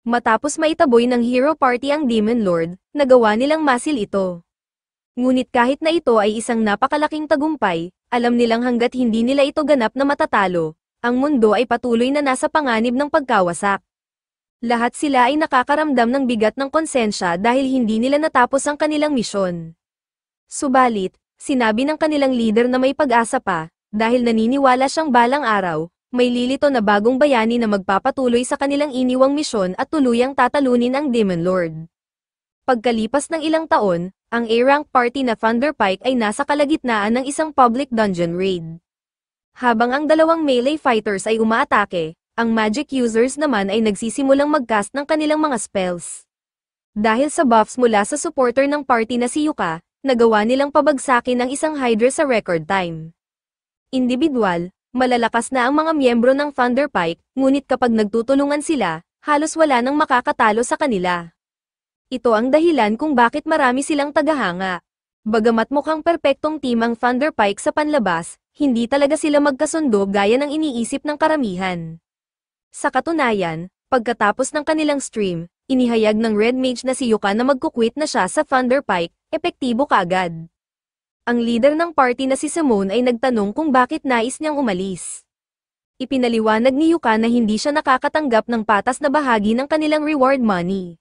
Matapos maitaboy ng hero party ang Demon Lord, nagawa nilang masil ito. Ngunit kahit na ito ay isang napakalaking tagumpay, alam nilang hanggat hindi nila ito ganap na matatalo, ang mundo ay patuloy na nasa panganib ng pagkawasak. Lahat sila ay nakakaramdam ng bigat ng konsensya dahil hindi nila natapos ang kanilang misyon. Subalit, sinabi ng kanilang leader na may pag-asa pa, dahil naniniwala siyang balang araw, may lilito na bagong bayani na magpapatuloy sa kanilang iniwang misyon at tuluyang tatalunin ang Demon Lord. Pagkalipas ng ilang taon, ang A-rank party na Thunderpike ay nasa kalagitnaan ng isang public dungeon raid. Habang ang dalawang melee fighters ay umaatake, ang magic users naman ay nagsisimulang mag-cast ng kanilang mga spells. Dahil sa buffs mula sa supporter ng party na si Yuka, nagawa nilang pabagsakin ang isang Hydra sa record time. Individual, malalakas na ang mga miyembro ng Thunderpike, ngunit kapag nagtutulungan sila, halos wala nang makakatalo sa kanila. Ito ang dahilan kung bakit marami silang tagahanga. Bagamat mukhang perpektong team ang Thunderpike sa panlabas, hindi talaga sila magkasundo gaya ng iniisip ng karamihan. Sa katunayan, pagkatapos ng kanilang stream, inihayag ng Red Mage na si Yuka na magkukwit na siya sa Thunderpike, epektibo kaagad. Ang leader ng party na si Simone ay nagtanong kung bakit nais niyang umalis. Ipinaliwanag ni Yuka na hindi siya nakakatanggap ng patas na bahagi ng kanilang reward money.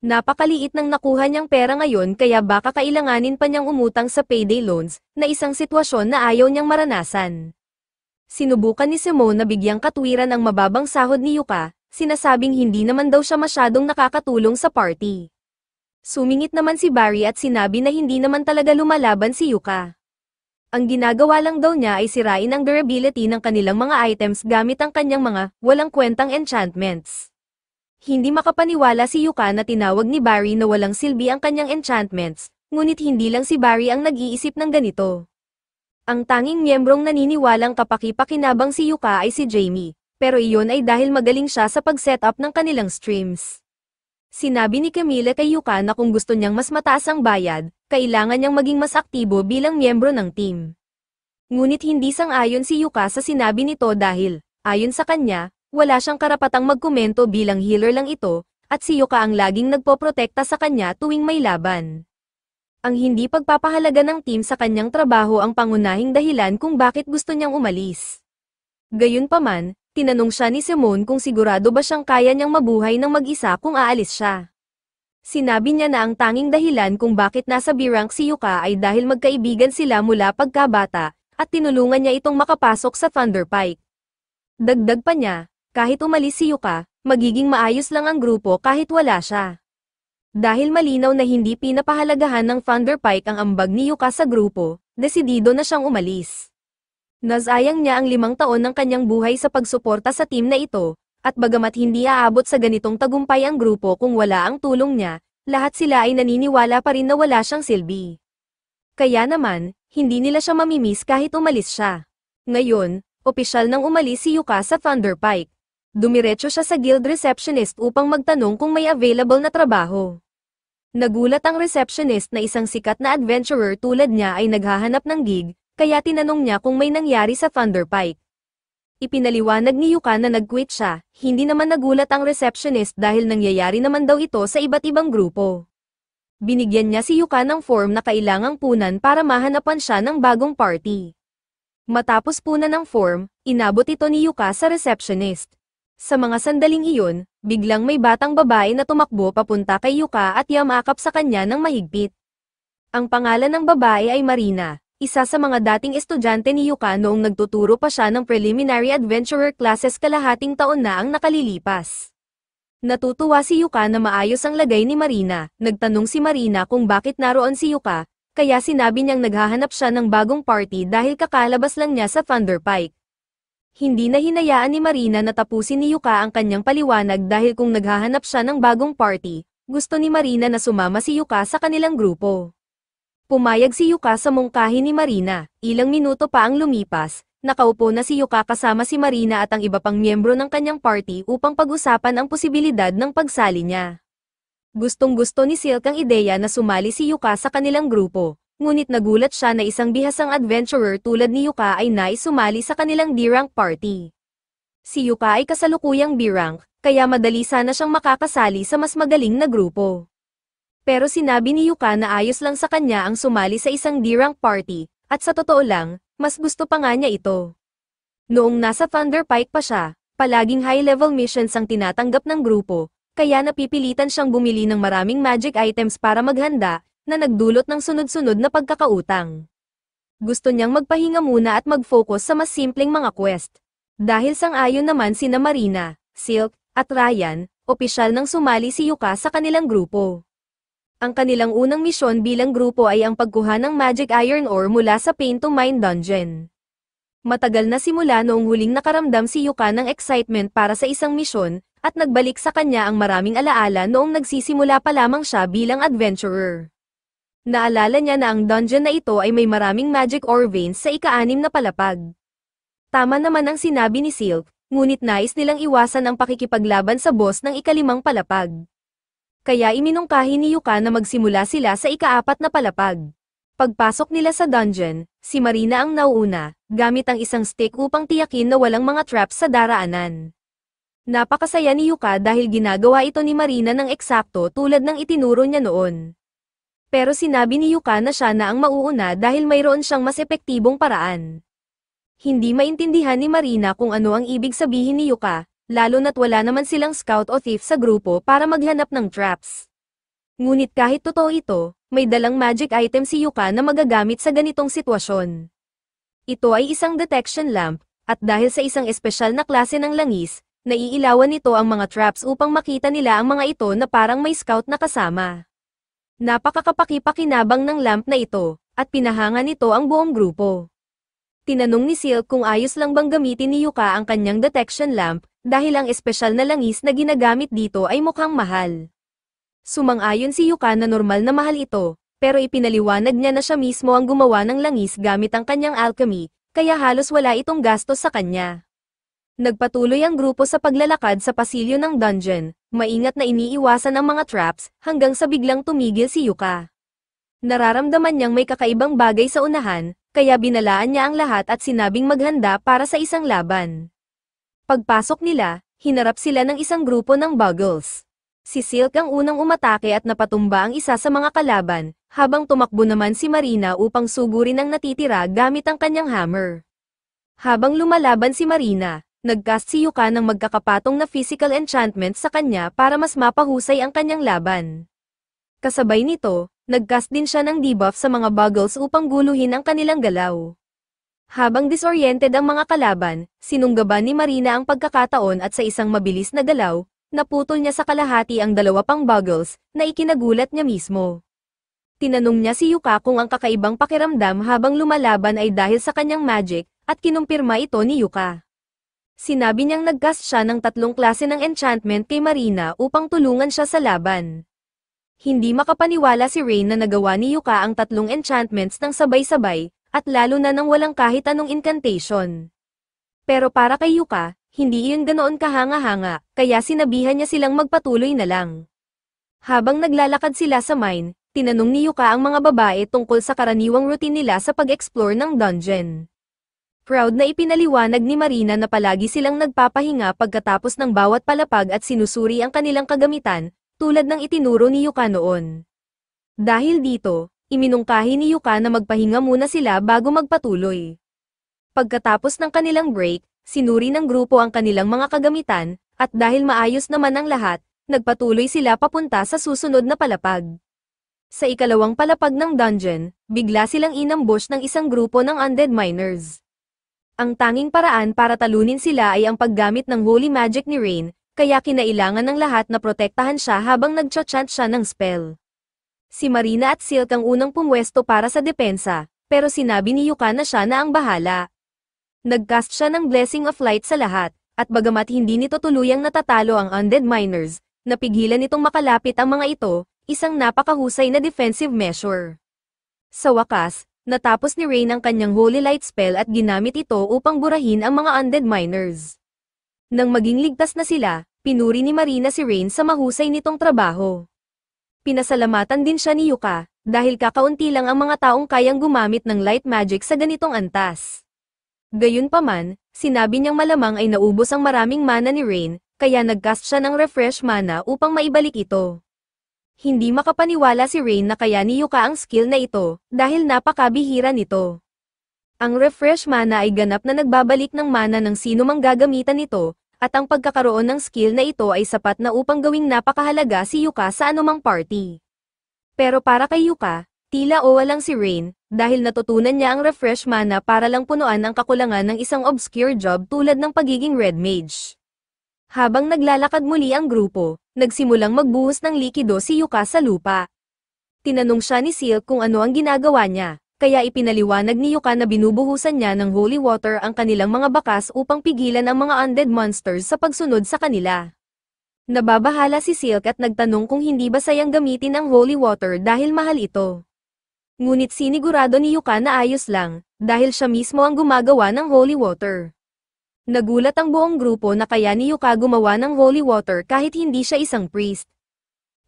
Napakaliit ng nakuha niyang pera ngayon kaya baka kailanganin pa niyang umutang sa payday loans, na isang sitwasyon na ayaw niyang maranasan. Sinubukan ni Simone na bigyang katwiran ang mababang sahod ni Yuka, sinasabing hindi naman daw siya masyadong nakakatulong sa party. Sumingit naman si Barry at sinabi na hindi naman talaga lumalaban si Yuka. Ang ginagawa lang daw niya ay sirain ang durability ng kanilang mga items gamit ang kanyang mga walang kwentang enchantments. Hindi makapaniwala si Yuka na tinawag ni Barry na walang silbi ang kanyang enchantments, ngunit hindi lang si Barry ang nag-iisip ng ganito. Ang tanging miyembrong naniniwalang kapaki-pakinabang si Yuka ay si Jamie, pero iyon ay dahil magaling siya sa pag-setup ng kanilang streams. Sinabi ni Camila kay Yuka na kung gusto niyang mas mataas ang bayad, kailangan niyang maging mas aktibo bilang miyembro ng team. Ngunit hindi sang-ayon si Yuka sa sinabi nito dahil, ayon sa kanya, wala siyang karapatang magkomento bilang healer lang ito, at si Yuka ang laging nagpoprotekta sa kanya tuwing may laban. Ang hindi pagpapahalaga ng team sa kanyang trabaho ang pangunahing dahilan kung bakit gusto niyang umalis. Gayunpaman, tinanong siya ni Simone kung sigurado ba siyang kaya niyang mabuhay ng mag-isa kung aalis siya. Sinabi niya na ang tanging dahilan kung bakit nasa B-rank si Yuka ay dahil magkaibigan sila mula pagkabata, at tinulungan niya itong makapasok sa Thunderpike. Dagdag pa niya, kahit umalis si Yuka, magiging maayos lang ang grupo kahit wala siya. Dahil malinaw na hindi pinapahalagahan ng Thunderpike ang ambag ni Yuka sa grupo, desidido na siyang umalis. Nasayang niya ang 5 taon ng kanyang buhay sa pagsuporta sa team na ito, at bagamat hindi aabot sa ganitong tagumpay ang grupo kung wala ang tulong niya, lahat sila ay naniniwala pa rin na wala siyang silbi. Kaya naman, hindi nila siya mamimiss kahit umalis siya. Ngayon, opisyal nang umalis si Yuka sa Thunderpike. Dumiretso siya sa guild receptionist upang magtanong kung may available na trabaho. Nagulat ang receptionist na isang sikat na adventurer tulad niya ay naghahanap ng gig, kaya tinanong niya kung may nangyari sa Thunderpike. Ipinaliwanag ni Yuka na nag-quit siya, hindi naman nagulat ang receptionist dahil nangyayari naman daw ito sa iba't ibang grupo. Binigyan niya si Yuka ng form na kailangang punan para mahanapan siya ng bagong party. Matapos punan ng form, inabot ito ni Yuka sa receptionist. Sa mga sandaling iyon, biglang may batang babae na tumakbo papunta kay Yuka at yamakap sa kanya ng mahigpit. Ang pangalan ng babae ay Marina, isa sa mga dating estudyante ni Yuka noong nagtuturo pa siya ng preliminary adventurer classes kalahating taon na ang nakalilipas. Natutuwa si Yuka na maayos ang lagay ni Marina, nagtanong si Marina kung bakit naroon si Yuka, kaya sinabi niyang naghahanap siya ng bagong party dahil kakalabas lang niya sa Thunderpike. Hindi na hinayaan ni Marina na tapusin ni Yuka ang kanyang paliwanag dahil kung naghahanap siya ng bagong party, gusto ni Marina na sumama si Yuka sa kanilang grupo. Pumayag si Yuka sa mungkahi ni Marina, ilang minuto pa ang lumipas, nakaupo na si Yuka kasama si Marina at ang iba pang miyembro ng kanyang party upang pag-usapan ang posibilidad ng pagsali niya. Gustong-gusto ni Silk ang ideya na sumali si Yuka sa kanilang grupo, ngunit nagulat siya na isang bihasang adventurer tulad ni Yuka ay nais sumali sa kanilang D-rank party. Si Yuka ay kasalukuyang B-rank, kaya madali sana siyang makakasali sa mas magaling na grupo. Pero sinabi ni Yuka na ayos lang sa kanya ang sumali sa isang D-rank party, at sa totoo lang, mas gusto pa nga niya ito. Noong nasa Thunder Pike pa siya, palaging high-level missions ang tinatanggap ng grupo, kaya napipilitan siyang bumili ng maraming magic items para maghanda, na nagdulot ng sunod-sunod na pagkakautang. Gusto niyang magpahinga muna at mag-focus sa mas simpleng mga quest. Dahil sang-ayon naman sina Marina, Silk, at Ryan, opisyal nang sumali si Yuka sa kanilang grupo. Ang kanilang unang misyon bilang grupo ay ang pagkuha ng magic iron ore mula sa Pain to Mine dungeon. Matagal na simula noong huling nakaramdam si Yuka ng excitement para sa isang misyon, at nagbalik sa kanya ang maraming alaala noong nagsisimula pa lamang siya bilang adventurer. Naalala niya na ang dungeon na ito ay may maraming magic ore veins sa ika-6 na palapag. Tama naman ang sinabi ni Silk, ngunit nais nilang iwasan ang pakikipaglaban sa boss ng ika-5 palapag. Kaya iminungkahi ni Yuka na magsimula sila sa ika-4 na palapag. Pagpasok nila sa dungeon, si Marina ang nauuna, gamit ang isang stick upang tiyakin na walang mga traps sa daraanan. Napakasaya ni Yuka dahil ginagawa ito ni Marina ng eksakto tulad ng itinuro niya noon. Pero sinabi ni Yuka na siya na ang mauuna dahil mayroon siyang mas epektibong paraan. Hindi maintindihan ni Marina kung ano ang ibig sabihin ni Yuka, lalo na't wala naman silang scout o thief sa grupo para maghanap ng traps. Ngunit kahit totoo ito, may dalang magic item si Yuka na magagamit sa ganitong sitwasyon. Ito ay isang detection lamp, at dahil sa isang espesyal na klase ng langis, naiilawan nito ang mga traps upang makita nila ang mga ito na parang may scout na kasama. Napakakapaki-pakinabang ng lamp na ito, at pinahanga nito ang buong grupo. Tinanong ni Silk kung ayos lang bang gamitin ni Yuka ang kanyang detection lamp, dahil ang espesyal na langis na ginagamit dito ay mukhang mahal. Sumang-ayon si Yuka na normal na mahal ito, pero ipinaliwanag niya na siya mismo ang gumawa ng langis gamit ang kanyang alchemy, kaya halos wala itong gastos sa kanya. Nagpatuloy ang grupo sa paglalakad sa pasilyo ng dungeon, maingat na iniiwasan ang mga traps, hanggang sa biglang tumigil si Yuka. Nararamdaman niyang may kakaibang bagay sa unahan, kaya binalaan niya ang lahat at sinabing maghanda para sa isang laban. Pagpasok nila, hinarap sila ng isang grupo ng Buggles. Si Silk ang unang umatake at napatumba ang isa sa mga kalaban, habang tumakbo naman si Marina upang sugurin ang natitira gamit ang kanyang hammer. Habang lumalaban si Marina, nagcast si Yuka ng magkakapatong na physical enchantment sa kanya para mas mapahusay ang kanyang laban. Kasabay nito, nagcast din siya ng debuff sa mga Buggles upang guluhin ang kanilang galaw. Habang disoriented ang mga kalaban, sinunggaban ni Marina ang pagkakataon at sa isang mabilis na galaw, naputol niya sa kalahati ang 2 pang Buggles, na ikinagulat niya mismo. Tinanong niya si Yuka kung ang kakaibang pakiramdam habang lumalaban ay dahil sa kanyang magic, at kinumpirma ito ni Yuka. Sinabi niyang nagcast siya ng 3 klase ng enchantment kay Marina upang tulungan siya sa laban. Hindi makapaniwala si Rain na nagawa ni Yuka ang 3 enchantments ng sabay-sabay, at lalo na nang walang kahit anong incantation. Pero para kay Yuka, hindi iyon ganoon kahanga-hanga, kaya sinabihan niya silang magpatuloy na lang. Habang naglalakad sila sa mine, tinanong ni Yuka ang mga babae tungkol sa karaniwang routine nila sa pag-explore ng dungeon. Proud na ipinaliwanag ni Marina na palagi silang nagpapahinga pagkatapos ng bawat palapag at sinusuri ang kanilang kagamitan, tulad ng itinuro ni Yuka noon. Dahil dito, iminungkahi ni Yuka na magpahinga muna sila bago magpatuloy. Pagkatapos ng kanilang break, sinuri ng grupo ang kanilang mga kagamitan, at dahil maayos naman ang lahat, nagpatuloy sila papunta sa susunod na palapag. Sa ikalawang palapag ng dungeon, bigla silang inambush ng isang grupo ng undead miners. Ang tanging paraan para talunin sila ay ang paggamit ng holy magic ni Rain, kaya kinailangan ng lahat na protektahan siya habang nagcha-chant siya ng spell. Si Marina at Silk ang unang pumwesto para sa depensa, pero sinabi ni Yuka na siya na ang bahala. Nagcast siya ng Blessing of Light sa lahat, at bagamat hindi nito tuluyang natatalo ang undead miners, napigilan nitong makalapit ang mga ito, isang napakahusay na defensive measure. Sa wakas, natapos ni Rain ang kanyang Holy Light spell at ginamit ito upang burahin ang mga undead miners. Nang maging ligtas na sila, pinuri ni Marina si Rain sa mahusay nitong trabaho. Pinasalamatan din siya ni Yuka, dahil kakaunti lang ang mga taong kayang gumamit ng light magic sa ganitong antas. Gayunpaman, sinabi niyang malamang ay naubos ang maraming mana ni Rain, kaya nag-cast siya ng refresh mana upang maibalik ito. Hindi makapaniwala si Rain na kaya ni Yuka ang skill na ito, dahil napakabihira nito. Ang refresh mana ay ganap na nagbabalik ng mana ng sino mang gagamitan nito, at ang pagkakaroon ng skill na ito ay sapat na upang gawing napakahalaga si Yuka sa anumang party. Pero para kay Yuka, tila owa lang si Rain, dahil natutunan niya ang refresh mana para lang punuan ang kakulangan ng isang obscure job tulad ng pagiging red mage. Habang naglalakad muli ang grupo, nagsimulang magbuhos ng likido si Yuka sa lupa. Tinanong siya ni Silk kung ano ang ginagawa niya, kaya ipinaliwanag ni Yuka na binubuhusan niya ng holy water ang kanilang mga bakas upang pigilan ang mga undead monsters sa pagsunod sa kanila. Nababahala si Silk at nagtanong kung hindi ba sayang gamitin ang holy water dahil mahal ito. Ngunit sinigurado ni Yuka na ayos lang, dahil siya mismo ang gumagawa ng holy water. Nagulat ang buong grupo na kaya ni Yuka gumawa ng holy water kahit hindi siya isang priest.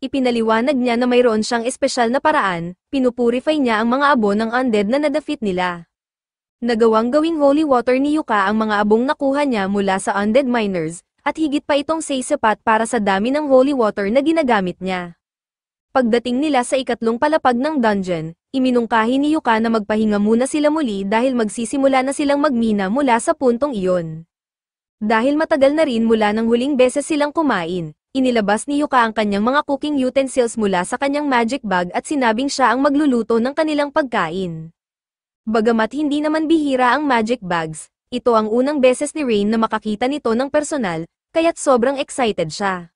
Ipinaliwanag niya na mayroon siyang espesyal na paraan, pinupurify niya ang mga abo ng undead na nadefeat nila. Nagawang gawing holy water ni Yuka ang mga abong nakuha niya mula sa undead miners, at higit pa itong sapat para sa dami ng holy water na ginagamit niya. Pagdating nila sa ikatlong palapag ng dungeon, iminungkahi ni Yuka na magpahinga muna sila muli dahil magsisimula na silang magmina mula sa puntong iyon. Dahil matagal na rin mula nang huling beses silang kumain, inilabas ni Yuka ang kanyang mga cooking utensils mula sa kanyang magic bag at sinabing siya ang magluluto ng kanilang pagkain. Bagamat hindi naman bihira ang magic bags, ito ang unang beses ni Rain na makakita nito ng personal, kaya't sobrang excited siya.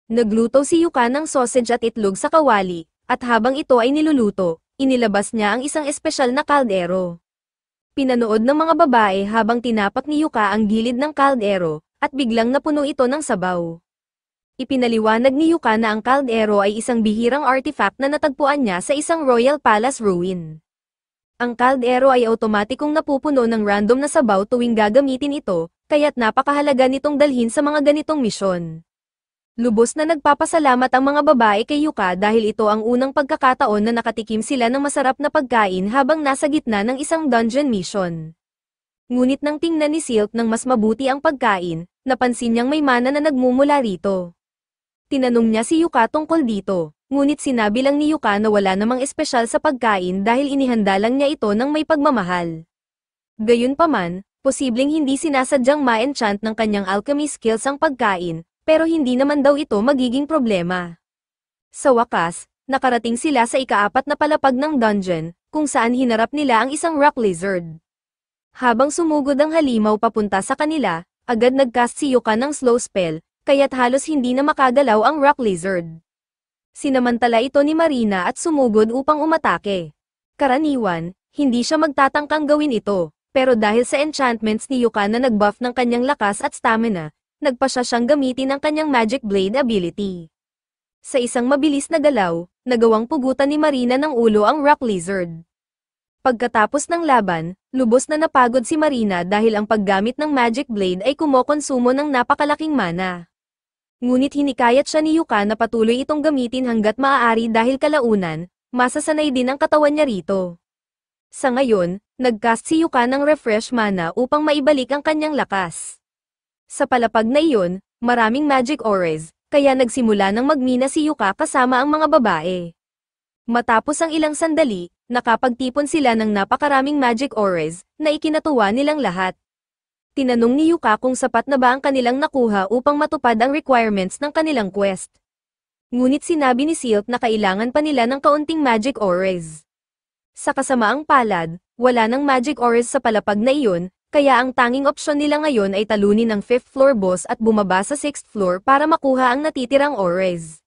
Nagluto si Yuka ng sausage at itlog sa kawali, at habang ito ay niluluto, inilabas niya ang isang espesyal na kaldero. Pinanood ng mga babae habang tinapak ni Yuka ang gilid ng kaldero, at biglang napuno ito ng sabaw. Ipinaliwanag ni Yuka na ang kaldero ay isang bihirang artifact na natagpuan niya sa isang royal palace ruin. Ang kaldero ay otomatikong napupuno ng random na sabaw tuwing gagamitin ito, kaya't napakahalaga nitong dalhin sa mga ganitong misyon. Lubos na nagpapasalamat ang mga babae kay Yuka dahil ito ang unang pagkakataon na nakatikim sila ng masarap na pagkain habang nasa gitna ng isang dungeon mission. Ngunit nang tingnan ni Silk ng mas mabuti ang pagkain, napansin niyang may mana na nagmumula rito. Tinanong niya si Yuka tungkol dito, ngunit sinabi lang ni Yuka na wala namang espesyal sa pagkain dahil inihanda lang niya ito ng may pagmamahal. Gayunpaman, posibleng hindi sinasadyang ma-enchant ng kanyang alchemy skills ang pagkain, pero hindi naman daw ito magiging problema. Sa wakas, nakarating sila sa ikaapat na palapag ng dungeon, kung saan hinarap nila ang isang rock lizard. Habang sumugod ang halimaw papunta sa kanila, agad nagcast si Yuka ng slow spell, kaya't halos hindi na makagalaw ang rock lizard. Sinamantala ito ni Marina at sumugod upang umatake. Karaniwan, hindi siya magtatangkang gawin ito, pero dahil sa enchantments ni Yuka na nagbuff ng kanyang lakas at stamina, nagpa siya siyang gamitin ang kanyang magic blade ability. Sa isang mabilis na galaw, nagawang pugutan ni Marina ng ulo ang rock lizard. Pagkatapos ng laban, lubos na napagod si Marina dahil ang paggamit ng magic blade ay kumokonsumo ng napakalaking mana. Ngunit hinikayat siya ni Yuka na patuloy itong gamitin hanggat maaari dahil kalaunan, masasanay din ang katawan niya rito. Sa ngayon, nagcast si Yuka ng refresh mana upang maibalik ang kanyang lakas. Sa palapag na iyon, maraming magic auras, kaya nagsimula ng magmina si Yuka kasama ang mga babae. Matapos ang ilang sandali, nakapagtipon sila ng napakaraming magic auras, na ikinatuwa nilang lahat. Tinanong ni Yuka kung sapat na ba ang kanilang nakuha upang matupad ang requirements ng kanilang quest. Ngunit sinabi ni Silk na kailangan pa nila ng kaunting magic auras. Sa kasamaang palad, wala ng magic auras sa palapag na iyon, kaya ang tanging opsyon nila ngayon ay talunin ang 5th floor boss at bumaba sa 6th floor para makuha ang natitirang auras.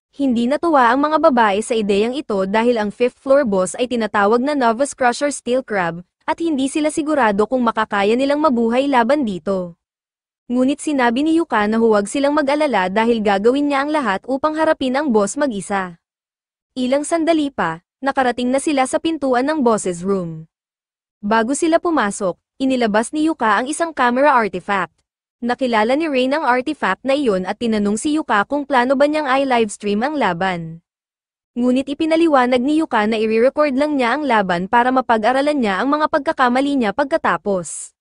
Hindi natuwa ang mga babae sa ideyang ito dahil ang 5th floor boss ay tinatawag na Novus Crusher Steel Crab, at hindi sila sigurado kung makakaya nilang mabuhay laban dito. Ngunit sinabi ni Yuka na huwag silang mag-alala dahil gagawin niya ang lahat upang harapin ang boss mag-isa. Ilang sandali pa, nakarating na sila sa pintuan ng boss's room. Bago sila pumasok, inilabas ni Yuka ang isang camera artifact. Nakilala ni Rain ang artifact na iyon at tinanong si Yuka kung plano ba niyang i-livestream ang laban. Ngunit ipinaliwanag ni Yuka na i-record lang niya ang laban para mapag-aralan niya ang mga pagkakamali niya pagkatapos.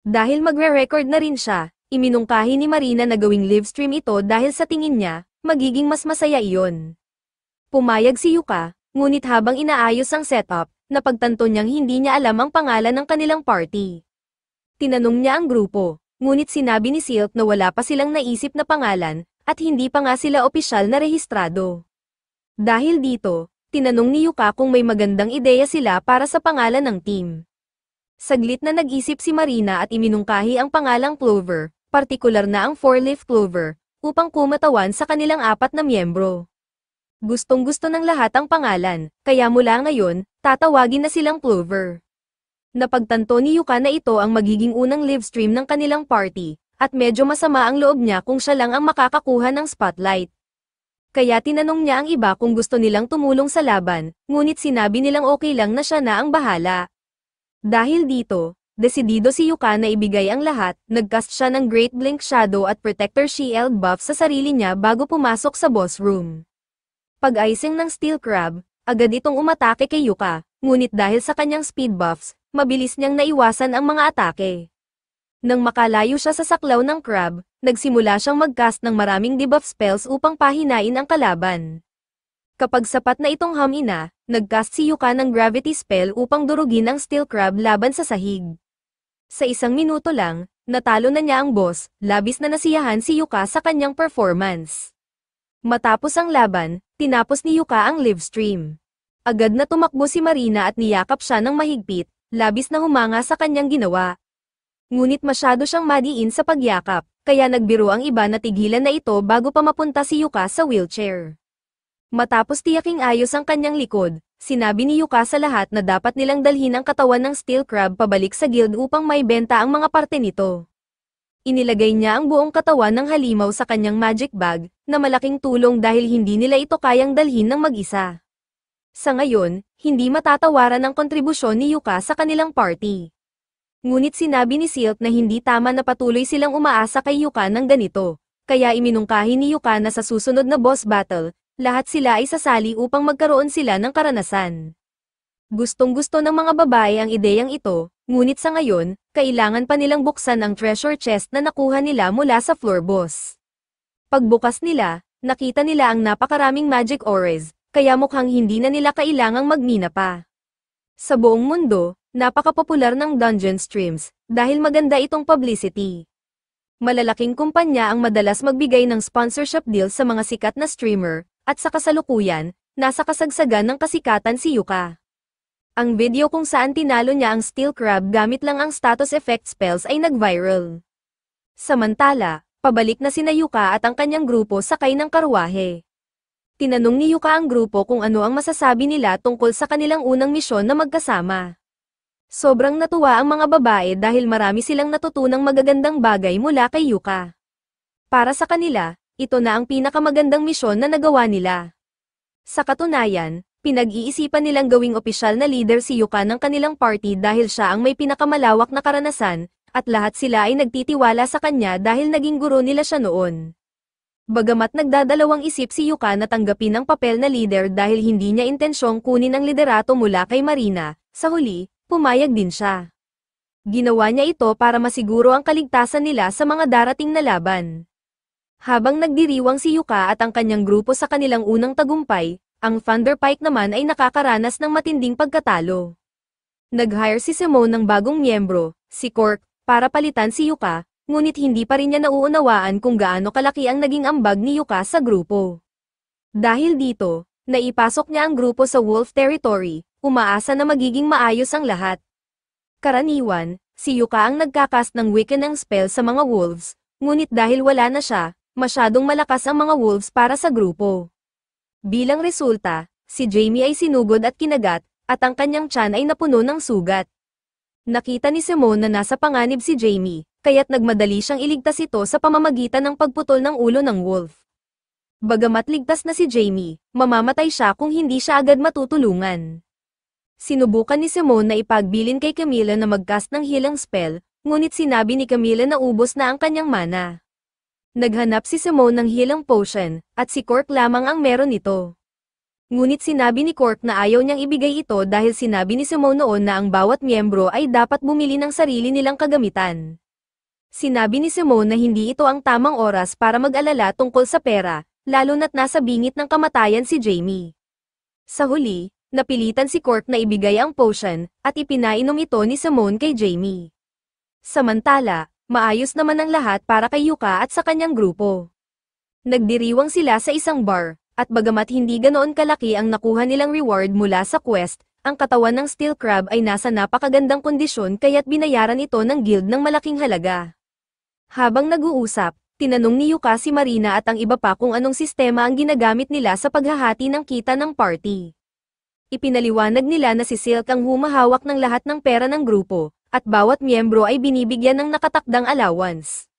Dahil magre-record na rin siya, iminungkahi ni Marina na gawing livestream ito dahil sa tingin niya, magiging mas masaya iyon. Pumayag si Yuka, ngunit habang inaayos ang setup, napagtanto niyang hindi niya alam ang pangalan ng kanilang party. Tinanong niya ang grupo, ngunit sinabi ni Silk na wala pa silang naisip na pangalan, at hindi pa nga sila opisyal na rehistrado. Dahil dito, tinanong ni Yuka kung may magandang ideya sila para sa pangalan ng team. Saglit na nag-isip si Marina at iminungkahi ang pangalang Clover, partikular na ang four-leaf clover, upang kumatawan sa kanilang 4 na miyembro. Gustong-gusto ng lahat ang pangalan, kaya mula ngayon, tatawagin na silang Clover. Napagtanto ni Yuka na ito ang magiging unang livestream ng kanilang party, at medyo masama ang loob niya kung siya lang ang makakakuha ng spotlight. Kaya tinanong niya ang iba kung gusto nilang tumulong sa laban, ngunit sinabi nilang okay lang na siya na ang bahala. Dahil dito, desidido si Yuka na ibigay ang lahat, nagcast siya ng Great Blink Shadow at Protector Shield buff sa sarili niya bago pumasok sa boss room. Pag-icing ng Steel Crab, agad itong umatake kay Yuka, ngunit dahil sa kanyang speed buffs, mabilis niyang naiwasan ang mga atake. Nang makalayo siya sa saklaw ng crab, nagsimula siyang mag-cast ng maraming debuff spells upang pahinain ang kalaban. Kapag sapat na itong hamina, nag-cast si Yuka ng gravity spell upang durugin ang Steel Crab laban sa sahig. Sa 1 minuto lang, natalo na niya ang boss, labis na nasiyahan si Yuka sa kanyang performance. Matapos ang laban, tinapos ni Yuka ang livestream. Agad na tumakbo si Marina at niyakap siya ng mahigpit, labis na humanga sa kanyang ginawa. Ngunit masyado siyang madiin sa pagyakap, kaya nagbiro ang iba na tigilan na ito bago pa mapunta si Yuka sa wheelchair. Matapos tiyaking ayos ang kanyang likod, sinabi ni Yuka sa lahat na dapat nilang dalhin ang katawan ng Steel Crab pabalik sa guild upang maibenta ang mga parte nito. Inilagay niya ang buong katawan ng halimaw sa kanyang magic bag, na malaking tulong dahil hindi nila ito kayang dalhin ng mag-isa. Sa ngayon, hindi matatawaran ang kontribusyon ni Yuka sa kanilang party. Ngunit sinabi ni Silk na hindi tama na patuloy silang umaasa kay Yuka ng ganito, kaya iminungkahi ni Yuka na sa susunod na boss battle, lahat sila ay sasali upang magkaroon sila ng karanasan. Gustong-gusto ng mga babae ang ideyang ito, ngunit sa ngayon, kailangan pa nilang buksan ang treasure chest na nakuha nila mula sa floor boss. Pagbukas nila, nakita nila ang napakaraming magic ores, kaya mukhang hindi na nila kailangang magmina pa. Sa buong mundo, napakapopular ng dungeon streams, dahil maganda itong publicity. Malalaking kumpanya ang madalas magbigay ng sponsorship deal sa mga sikat na streamer, at sa kasalukuyan, nasa kasagsagan ng kasikatan si Yuka. Ang video kung saan tinalo niya ang Steel Crab gamit lang ang status effect spells ay nag-viral. Samantala, pabalik na sina Yuka at ang kanyang grupo sakay ng karwahe. Tinanong ni Yuka ang grupo kung ano ang masasabi nila tungkol sa kanilang unang misyon na magkasama. Sobrang natuwa ang mga babae dahil marami silang natutunang magagandang bagay mula kay Yuka. Para sa kanila, ito na ang pinakamagandang misyon na nagawa nila. Sa katunayan, pinag-iisipan nilang gawing opisyal na leader si Yuka ng kanilang party dahil siya ang may pinakamalawak na karanasan, at lahat sila ay nagtitiwala sa kanya dahil naging guro nila siya noon. Bagamat nagdadalawang isip si Yuka na tanggapin ang papel na leader dahil hindi niya intensyong kunin ang liderato mula kay Marina, sa huli, pumayag din siya. Ginawa niya ito para masiguro ang kaligtasan nila sa mga darating na laban. Habang nagdiriwang si Yuka at ang kanyang grupo sa kanilang unang tagumpay, ang Thunderpike naman ay nakakaranas ng matinding pagkatalo. Nag-hire si Simone ng bagong miyembro, si Cork, para palitan si Yuka, ngunit hindi pa rin niya nauunawaan kung gaano kalaki ang naging ambag ni Yuka sa grupo. Dahil dito, naipasok niya ang grupo sa Wolf Territory, umaasa na magiging maayos ang lahat. Karaniwan, si Yuka ang nagkakast ng weakening spell sa mga wolves, ngunit dahil wala na siya, masyadong malakas ang mga wolves para sa grupo. Bilang resulta, si Jamie ay sinugod at kinagat, at ang kanyang tiyan ay napuno ng sugat. Nakita ni Simone na nasa panganib si Jamie, kaya't nagmadali siyang iligtas ito sa pamamagitan ng pagputol ng ulo ng wolf. Bagamat ligtas na si Jamie, mamamatay siya kung hindi siya agad matutulungan. Sinubukan ni Simone na ipagbilin kay Camilla na mag-cast ng healing spell, ngunit sinabi ni Camilla na ubos na ang kanyang mana. Naghanap si Simone ng healing potion, at si Cork lamang ang meron nito. Ngunit sinabi ni Cork na ayaw niyang ibigay ito dahil sinabi ni Simone noon na ang bawat miyembro ay dapat bumili ng sarili nilang kagamitan. Sinabi ni Simone na hindi ito ang tamang oras para mag-alala tungkol sa pera, lalo na't nasa bingit ng kamatayan si Jamie. Sa huli, napilitan si Cork na ibigay ang potion, at ipinainom ito ni Simone kay Jamie. Samantala, maayos naman ang lahat para kay Yuka at sa kanyang grupo. Nagdiriwang sila sa isang bar, at bagamat hindi ganoon kalaki ang nakuha nilang reward mula sa quest, ang katawan ng steel crab ay nasa napakagandang kondisyon kaya't binayaran ito ng guild ng malaking halaga. Habang nag-uusap, tinanong ni Yuka si Marina at ang iba pa kung anong sistema ang ginagamit nila sa paghahati ng kita ng party. Ipinaliwanag nila na si Silk ang humahawak ng lahat ng pera ng grupo, at bawat miyembro ay binibigyan ng nakatakdang allowance.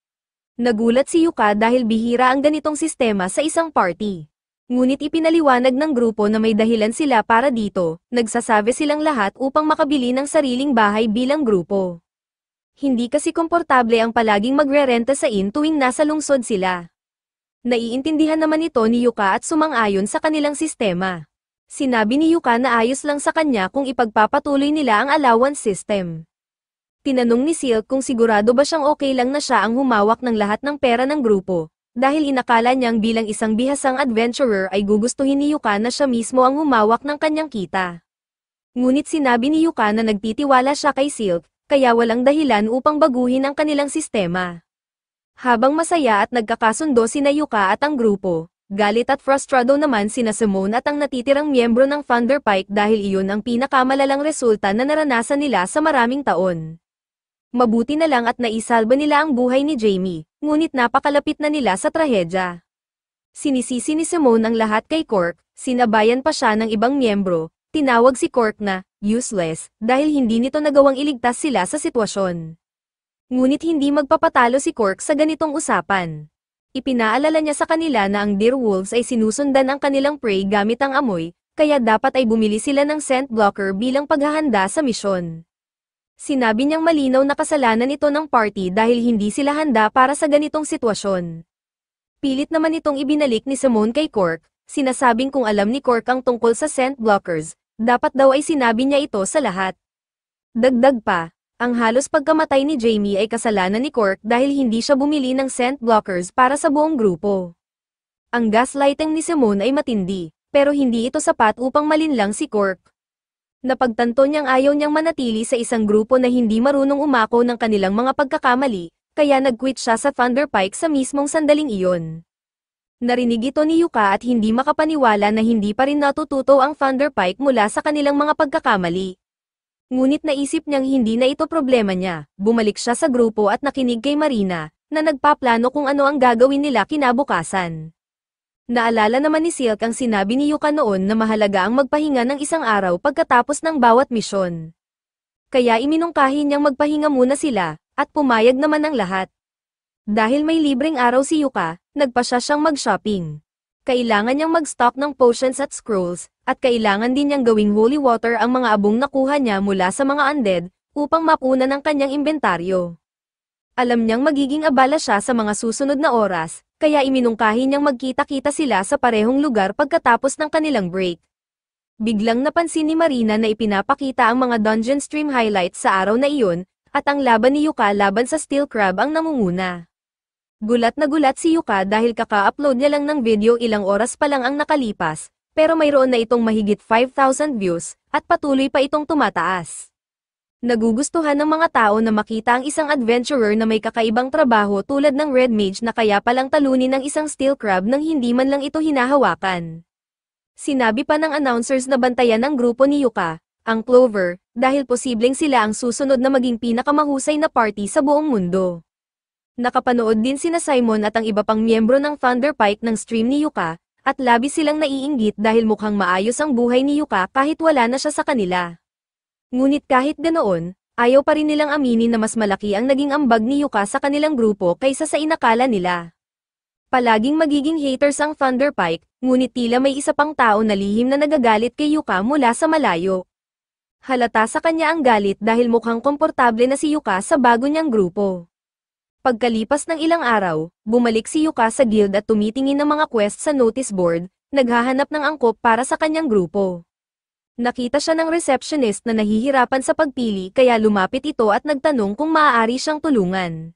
Nagulat si Yuka dahil bihira ang ganitong sistema sa isang party. Ngunit ipinaliwanag ng grupo na may dahilan sila para dito, nagsasabi silang lahat upang makabili ng sariling bahay bilang grupo. Hindi kasi komportable ang palaging magre-renta sa inn tuwing nasa lungsod sila. Naiintindihan naman ito ni Yuka at sumang-ayon sa kanilang sistema. Sinabi ni Yuka na ayos lang sa kanya kung ipagpapatuloy nila ang allowance system. Tinanong ni Silk kung sigurado ba siyang okay lang na siya ang humawak ng lahat ng pera ng grupo, dahil inakala niyang bilang isang bihasang adventurer ay gugustuhin ni Yuka na siya mismo ang humawak ng kanyang kita. Ngunit sinabi ni Yuka na nagtitiwala siya kay Silk, kaya walang dahilan upang baguhin ang kanilang sistema. Habang masaya at nagkakasundo sina Yuka at ang grupo, galit at frustrado naman sina Simone at ang natitirang miyembro ng Thunder Pike dahil iyon ang pinakamalalang resulta na naranasan nila sa maraming taon. Mabuti na lang at naisalba nila ang buhay ni Jamie, ngunit napakalapit na nila sa trahedya. Sinisisi ni Simone ang lahat kay Cork, sinabayan pa siya ng ibang miyembro, tinawag si Cork na useless dahil hindi nito nagawang iligtas sila sa sitwasyon. Ngunit hindi magpapatalo si Cork sa ganitong usapan. Ipinaalala niya sa kanila na ang Direwolves ay sinusundan ang kanilang prey gamit ang amoy, kaya dapat ay bumili sila ng scent blocker bilang paghahanda sa misyon. Sinabi niyang malinaw na kasalanan ito ng party dahil hindi sila handa para sa ganitong sitwasyon. Pilit naman itong ibinalik ni Simone kay Cork, sinasabing kung alam ni Cork ang tungkol sa scent blockers, dapat daw ay sinabi niya ito sa lahat. Dagdag pa, ang halos pagkamatay ni Jamie ay kasalanan ni Cork dahil hindi siya bumili ng scent blockers para sa buong grupo. Ang gaslighting ni Simone ay matindi, pero hindi ito sapat upang malinlang si Cork. Napagtanto niyang ayaw niyang manatili sa isang grupo na hindi marunong umako ng kanilang mga pagkakamali, kaya nag-quit siya sa Thunder Pike sa mismong sandaling iyon. Narinig ito ni Yuka at hindi makapaniwala na hindi pa rin natututo ang Thunder Pike mula sa kanilang mga pagkakamali. Ngunit naisip niyang hindi na ito problema niya, bumalik siya sa grupo at nakinig kay Marina, na nagpaplano kung ano ang gagawin nila kinabukasan. Naalala naman ni Silk ang sinabi ni Yuka noon na mahalaga ang magpahinga ng isang araw pagkatapos ng bawat misyon. Kaya iminungkahi niyang magpahinga muna sila, at pumayag naman ang lahat. Dahil may libreng araw si Yuka, nagpasya siyang mag-shopping. Kailangan niyang mag-stock ng potions at scrolls, at kailangan din niyang gawing holy water ang mga abong nakuha niya mula sa mga undead, upang mapunan ang kanyang inventaryo. Alam niyang magiging abala siya sa mga susunod na oras, kaya iminungkahi niyang magkita-kita sila sa parehong lugar pagkatapos ng kanilang break. Biglang napansin ni Marina na ipinapakita ang mga dungeon stream highlights sa araw na iyon, at ang laban ni Yuka laban sa Steel Crab ang namunguna. Gulat na gulat si Yuka dahil kaka-upload niya lang ng video ilang oras pa lang ang nakalipas, pero mayroon na itong mahigit 5,000 views, at patuloy pa itong tumataas. Nagugustuhan ng mga tao na makita ang isang adventurer na may kakaibang trabaho tulad ng Red Mage na kaya palang talunin ng isang Steel Crab nang hindi man lang ito hinahawakan. Sinabi pa ng announcers na bantayan ng grupo ni Yuka, ang Clover, dahil posibleng sila ang susunod na maging pinakamahusay na party sa buong mundo. Nakapanood din sina Simon at ang iba pang miyembro ng Thunder Pike ng stream ni Yuka, at labis silang naiinggit dahil mukhang maayos ang buhay ni Yuka kahit wala na siya sa kanila. Ngunit kahit ganoon, ayaw pa rin nilang aminin na mas malaki ang naging ambag ni Yuka sa kanilang grupo kaysa sa inakala nila. Palaging magiging haters ang Thunder Pike, ngunit tila may isa pang tao na lihim na nagagalit kay Yuka mula sa malayo. Halata sa kanya ang galit dahil mukhang komportable na si Yuka sa bago niyang grupo. Pagkalipas ng ilang araw, bumalik si Yuka sa guild at tumitingin ng mga quest sa notice board, naghahanap ng angkop para sa kanyang grupo. Nakita siya ng receptionist na nahihirapan sa pagpili kaya lumapit ito at nagtanong kung maaari siyang tulungan.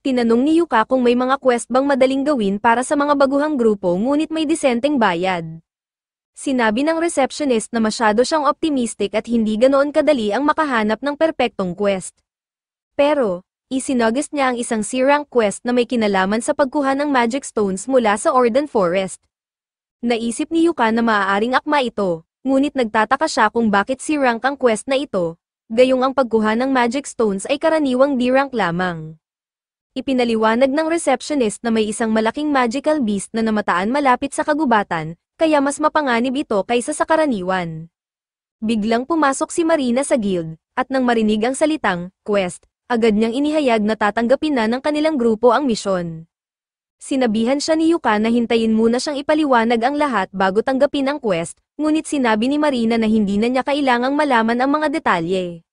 Tinanong ni Yuka kung may mga quest bang madaling gawin para sa mga baguhang grupo ngunit may disenteng bayad. Sinabi ng receptionist na masyado siyang optimistic at hindi ganoon kadali ang makahanap ng perpektong quest. Pero, isinuggest niya ang isang C-rank quest na may kinalaman sa pagkuha ng magic stones mula sa Orden Forest. Naisip ni Yuka na maaaring akma ito, ngunit nagtataka siya kung bakit C-rank ang quest na ito, gayong ang pagkuha ng magic stones ay karaniwang D-rank lamang. Ipinaliwanag ng receptionist na may isang malaking magical beast na namataan malapit sa kagubatan, kaya mas mapanganib ito kaysa sa karaniwan. Biglang pumasok si Marina sa guild, at nang marinig ang salitang, quest, agad niyang inihayag na tatanggapin na ng kanilang grupo ang misyon. Sinabihan siya ni Yuka na hintayin muna siyang ipaliwanag ang lahat bago tanggapin ang quest, ngunit sinabi ni Marina na hindi na niya kailangang malaman ang mga detalye.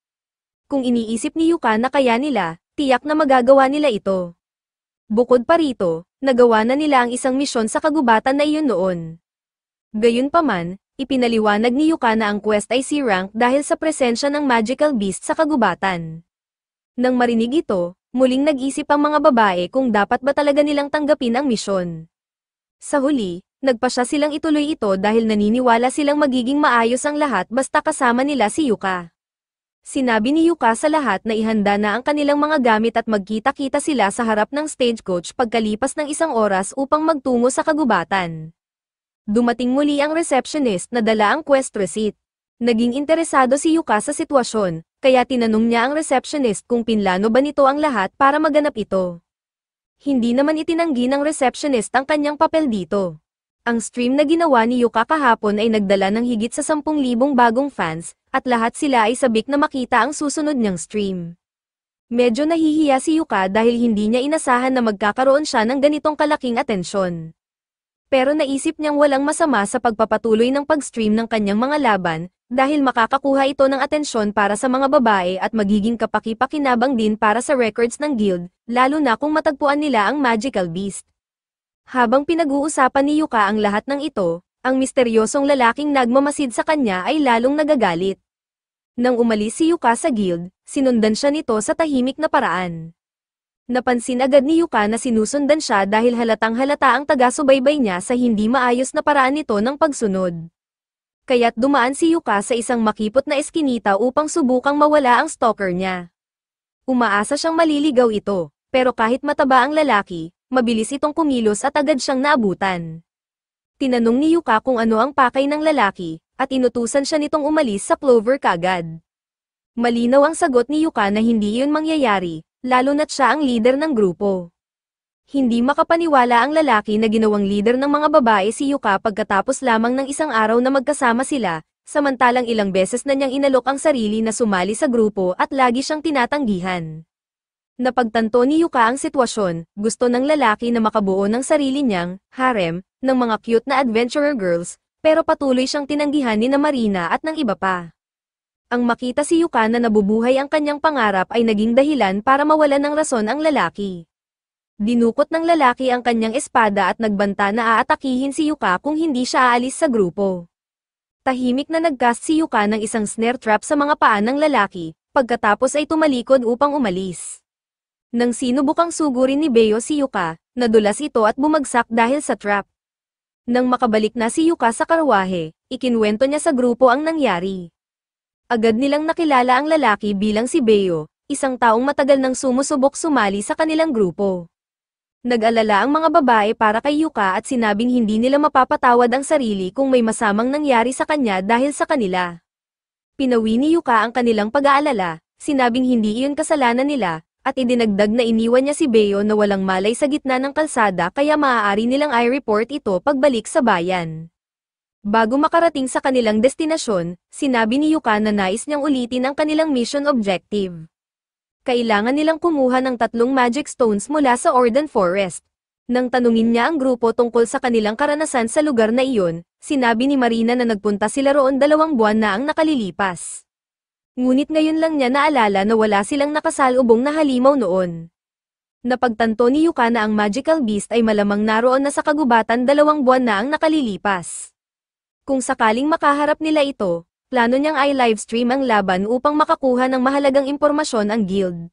Kung iniisip ni Yuka na kaya nila, tiyak na magagawa nila ito. Bukod pa rito, nagawa na nila ang isang misyon sa kagubatan na iyon noon. Gayunpaman, ipinaliwanag ni Yuka na ang quest ay C-rank dahil sa presensya ng magical beast sa kagubatan. Nang marinig ito, muling nag-isip ang mga babae kung dapat ba talaga nilang tanggapin ang misyon. Sa huli, nagpasya silang ituloy ito dahil naniniwala silang magiging maayos ang lahat basta kasama nila si Yuka. Sinabi ni Yuka sa lahat na ihanda na ang kanilang mga gamit at magkita-kita sila sa harap ng stagecoach pagkalipas ng 1 oras upang magtungo sa kagubatan. Dumating muli ang receptionist na dala ang quest receipt. Naging interesado si Yuka sa sitwasyon, kaya tinanong niya ang receptionist kung pinlano ba nito ang lahat para maganap ito. Hindi naman itinanggi ng receptionist ang kanyang papel dito. Ang stream na ginawa ni Yuka kahapon ay nagdala ng higit sa 10,000 bagong fans, at lahat sila ay sabik na makita ang susunod niyang stream. Medyo nahihiya si Yuka dahil hindi niya inasahan na magkakaroon siya ng ganitong kalaking atensyon. Pero naisip niyang walang masama sa pagpapatuloy ng pag-stream ng kanyang mga laban, dahil makakakuha ito ng atensyon para sa mga babae at magiging kapaki-pakinabang din para sa records ng guild, lalo na kung matagpuan nila ang magical beast. Habang pinag-uusapan ni Yuka ang lahat ng ito, ang misteryosong lalaking nagmamasid sa kanya ay lalong nagagalit. Nang umalis si Yuka sa guild, sinundan siya nito sa tahimik na paraan. Napansin agad ni Yuka na sinusundan siya dahil halatang halata ang taga-subaybay niya sa hindi maayos na paraan nito ng pagsunod. Kaya't dumaan si Yuka sa isang makipot na eskinita upang subukang mawala ang stalker niya. Umaasa siyang maliligaw ito, pero kahit mataba ang lalaki, mabilis itong kumilos at agad siyang naabutan. Tinanong ni Yuka kung ano ang pakay ng lalaki, at inutusan siya nitong umalis sa Clover kaagad. Malinaw ang sagot ni Yuka na hindi iyon mangyayari, lalo na't siya ang leader ng grupo. Hindi makapaniwala ang lalaki na ginawang leader ng mga babae si Yuka pagkatapos lamang ng 1 araw na magkasama sila, samantalang ilang beses na niyang inalok ang sarili na sumali sa grupo at lagi siyang tinatanggihan. Napagtanto ni Yuka ang sitwasyon, gusto ng lalaki na makabuo ng sarili niyang harem ng mga cute na adventurer girls, pero patuloy siyang tinanggihan ni na Marina at ng iba pa. Ang makita si Yuka na nabubuhay ang kanyang pangarap ay naging dahilan para mawalan ng rason ang lalaki. Dinukot ng lalaki ang kanyang espada at nagbanta na aatakihin si Yuka kung hindi siya aalis sa grupo. Tahimik na nagcast si Yuka ng isang snare trap sa mga paa ng lalaki, pagkatapos ay tumalikod upang umalis. Nang sinubukang sugurin ni Beo si Yuka, nadulas ito at bumagsak dahil sa trap. Nang makabalik na si Yuka sa karwahe, ikinwento niya sa grupo ang nangyari. Agad nilang nakilala ang lalaki bilang si Beo, isang taong matagal nang sumusubok sumali sa kanilang grupo. Nag-alala ang mga babae para kay Yuka at sinabing hindi nila mapapatawad ang sarili kung may masamang nangyari sa kanya dahil sa kanila. Pinawi ni Yuka ang kanilang pag-aalala, sinabing hindi iyon kasalanan nila, at idinagdag na iniwan niya si Beo na walang malay sa gitna ng kalsada kaya maaari nilang i-report ito pagbalik sa bayan. Bago makarating sa kanilang destinasyon, sinabi ni Yuka na nais niyang ulitin ang kanilang mission objective. Kailangan nilang kumuha ng 3 magic stones mula sa Orden Forest. Nang tanungin niya ang grupo tungkol sa kanilang karanasan sa lugar na iyon, sinabi ni Marina na nagpunta sila roon 2 buwan na ang nakalilipas. Ngunit ngayon lang niya naalala na wala silang nakasalubong na halimaw noon. Napagtanto ni Yuka na ang magical beast ay malamang naroon na sa kagubatan 2 buwan na ang nakalilipas. Kung sakaling makaharap nila ito, plano niyang i-livestream ang laban upang makakuha ng mahalagang impormasyon ang guild.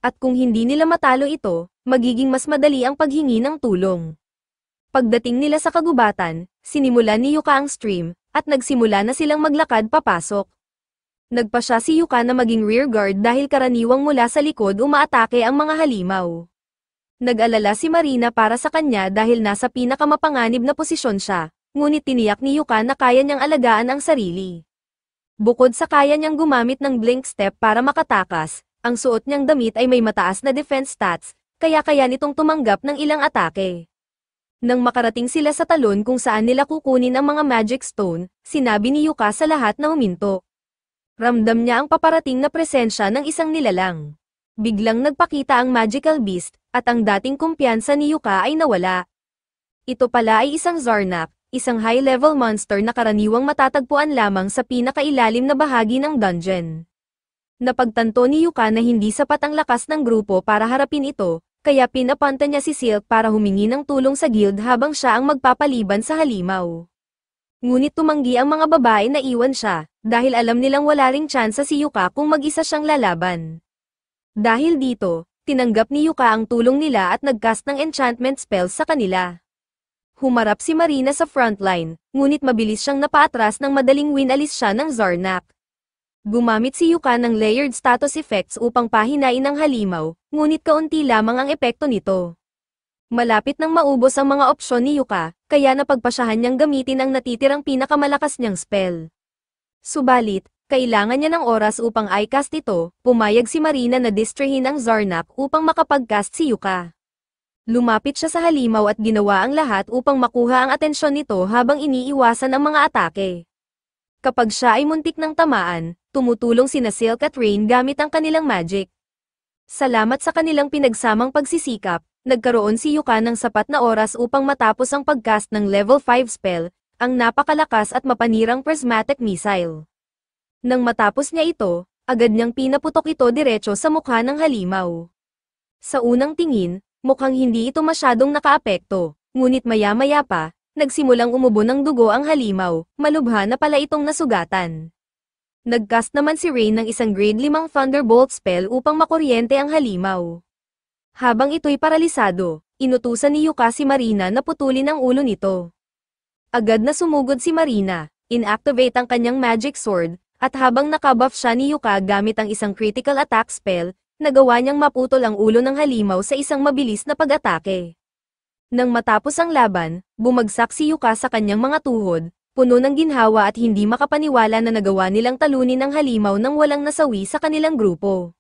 At kung hindi nila matalo ito, magiging mas madali ang paghingi ng tulong. Pagdating nila sa kagubatan, sinimula ni Yuka ang stream, at nagsimula na silang maglakad papasok. Nagpa siya si Yuka na maging rearguard dahil karaniwang mula sa likod umaatake ang mga halimaw. Nag-alala si Marina para sa kanya dahil nasa pinakamapanganib na posisyon siya, ngunit tiniyak ni Yuka na kaya niyang alagaan ang sarili. Bukod sa kaya niyang gumamit ng blink step para makatakas, ang suot niyang damit ay may mataas na defense stats, kaya kaya nitong tumanggap ng ilang atake. Nang makarating sila sa talon kung saan nila kukunin ang mga magic stone, sinabi ni Yuka sa lahat na huminto. Ramdam niya ang paparating na presensya ng isang nilalang. Biglang nagpakita ang magical beast, at ang dating kumpiyansa ni Yuka ay nawala. Ito pala ay isang Zarnak, isang high-level monster na karaniwang matatagpuan lamang sa pinakailalim na bahagi ng dungeon. Napagtanto ni Yuka na hindi sapat ang lakas ng grupo para harapin ito, kaya pinapunta niya si Silk para humingi ng tulong sa guild habang siya ang magpapaliban sa halimaw. Ngunit tumanggi ang mga babae na iwan siya, dahil alam nilang wala ring tsansa si Yuka kung mag-isa siyang lalaban. Dahil dito, tinanggap ni Yuka ang tulong nila at nag-cast ng enchantment spells sa kanila. Humarap si Marina sa frontline, ngunit mabilis siyang napaatras nang madaling winalis siya ng Zarnak. Gumamit si Yuka ng layered status effects upang pahinain ang halimaw, ngunit kaunti lamang ang epekto nito. Malapit nang maubos ang mga opsyon ni Yuka, kaya napagpasyahan niyang gamitin ang natitirang pinakamalakas niyang spell. Subalit, kailangan niya ng oras upang i-cast ito, pumayag si Marina na distrahin ang Zarnak upang makapag-cast si Yuka. Lumapit siya sa halimaw at ginawa ang lahat upang makuha ang atensyon nito habang iniiwasan ang mga atake. Kapag siya ay muntik ng tamaan, tumutulong sina Silk at Rain gamit ang kanilang magic. Salamat sa kanilang pinagsamang pagsisikap, nagkaroon si Yuka ng sapat na oras upang matapos ang pag-cast ng level 5 spell, ang napakalakas at mapanirang prismatic missile. Nang matapos niya ito, agad niyang pinaputok ito diretso sa mukha ng halimaw. Sa unang tingin, mukhang hindi ito masyadong nakaapekto, ngunit maya-maya pa, nagsimulang umubo ng dugo ang halimaw, malubha na pala itong nasugatan. Nag-cast naman si Rain ng isang grade 5 Thunderbolt spell upang makuryente ang halimaw. Habang ito'y paralisado, inutusan ni Yuka si Marina na putulin ang ulo nito. Agad na sumugod si Marina, inactivate ang kanyang magic sword, at habang nakabuff siya ni Yuka gamit ang isang critical attack spell, nagawa niyang maputol ang ulo ng halimaw sa isang mabilis na pag-atake. Nang matapos ang laban, bumagsak si Yuka sa kanyang mga tuhod, puno ng ginhawa at hindi makapaniwala na nagawa nilang talunin ang halimaw nang walang nasawi sa kanilang grupo.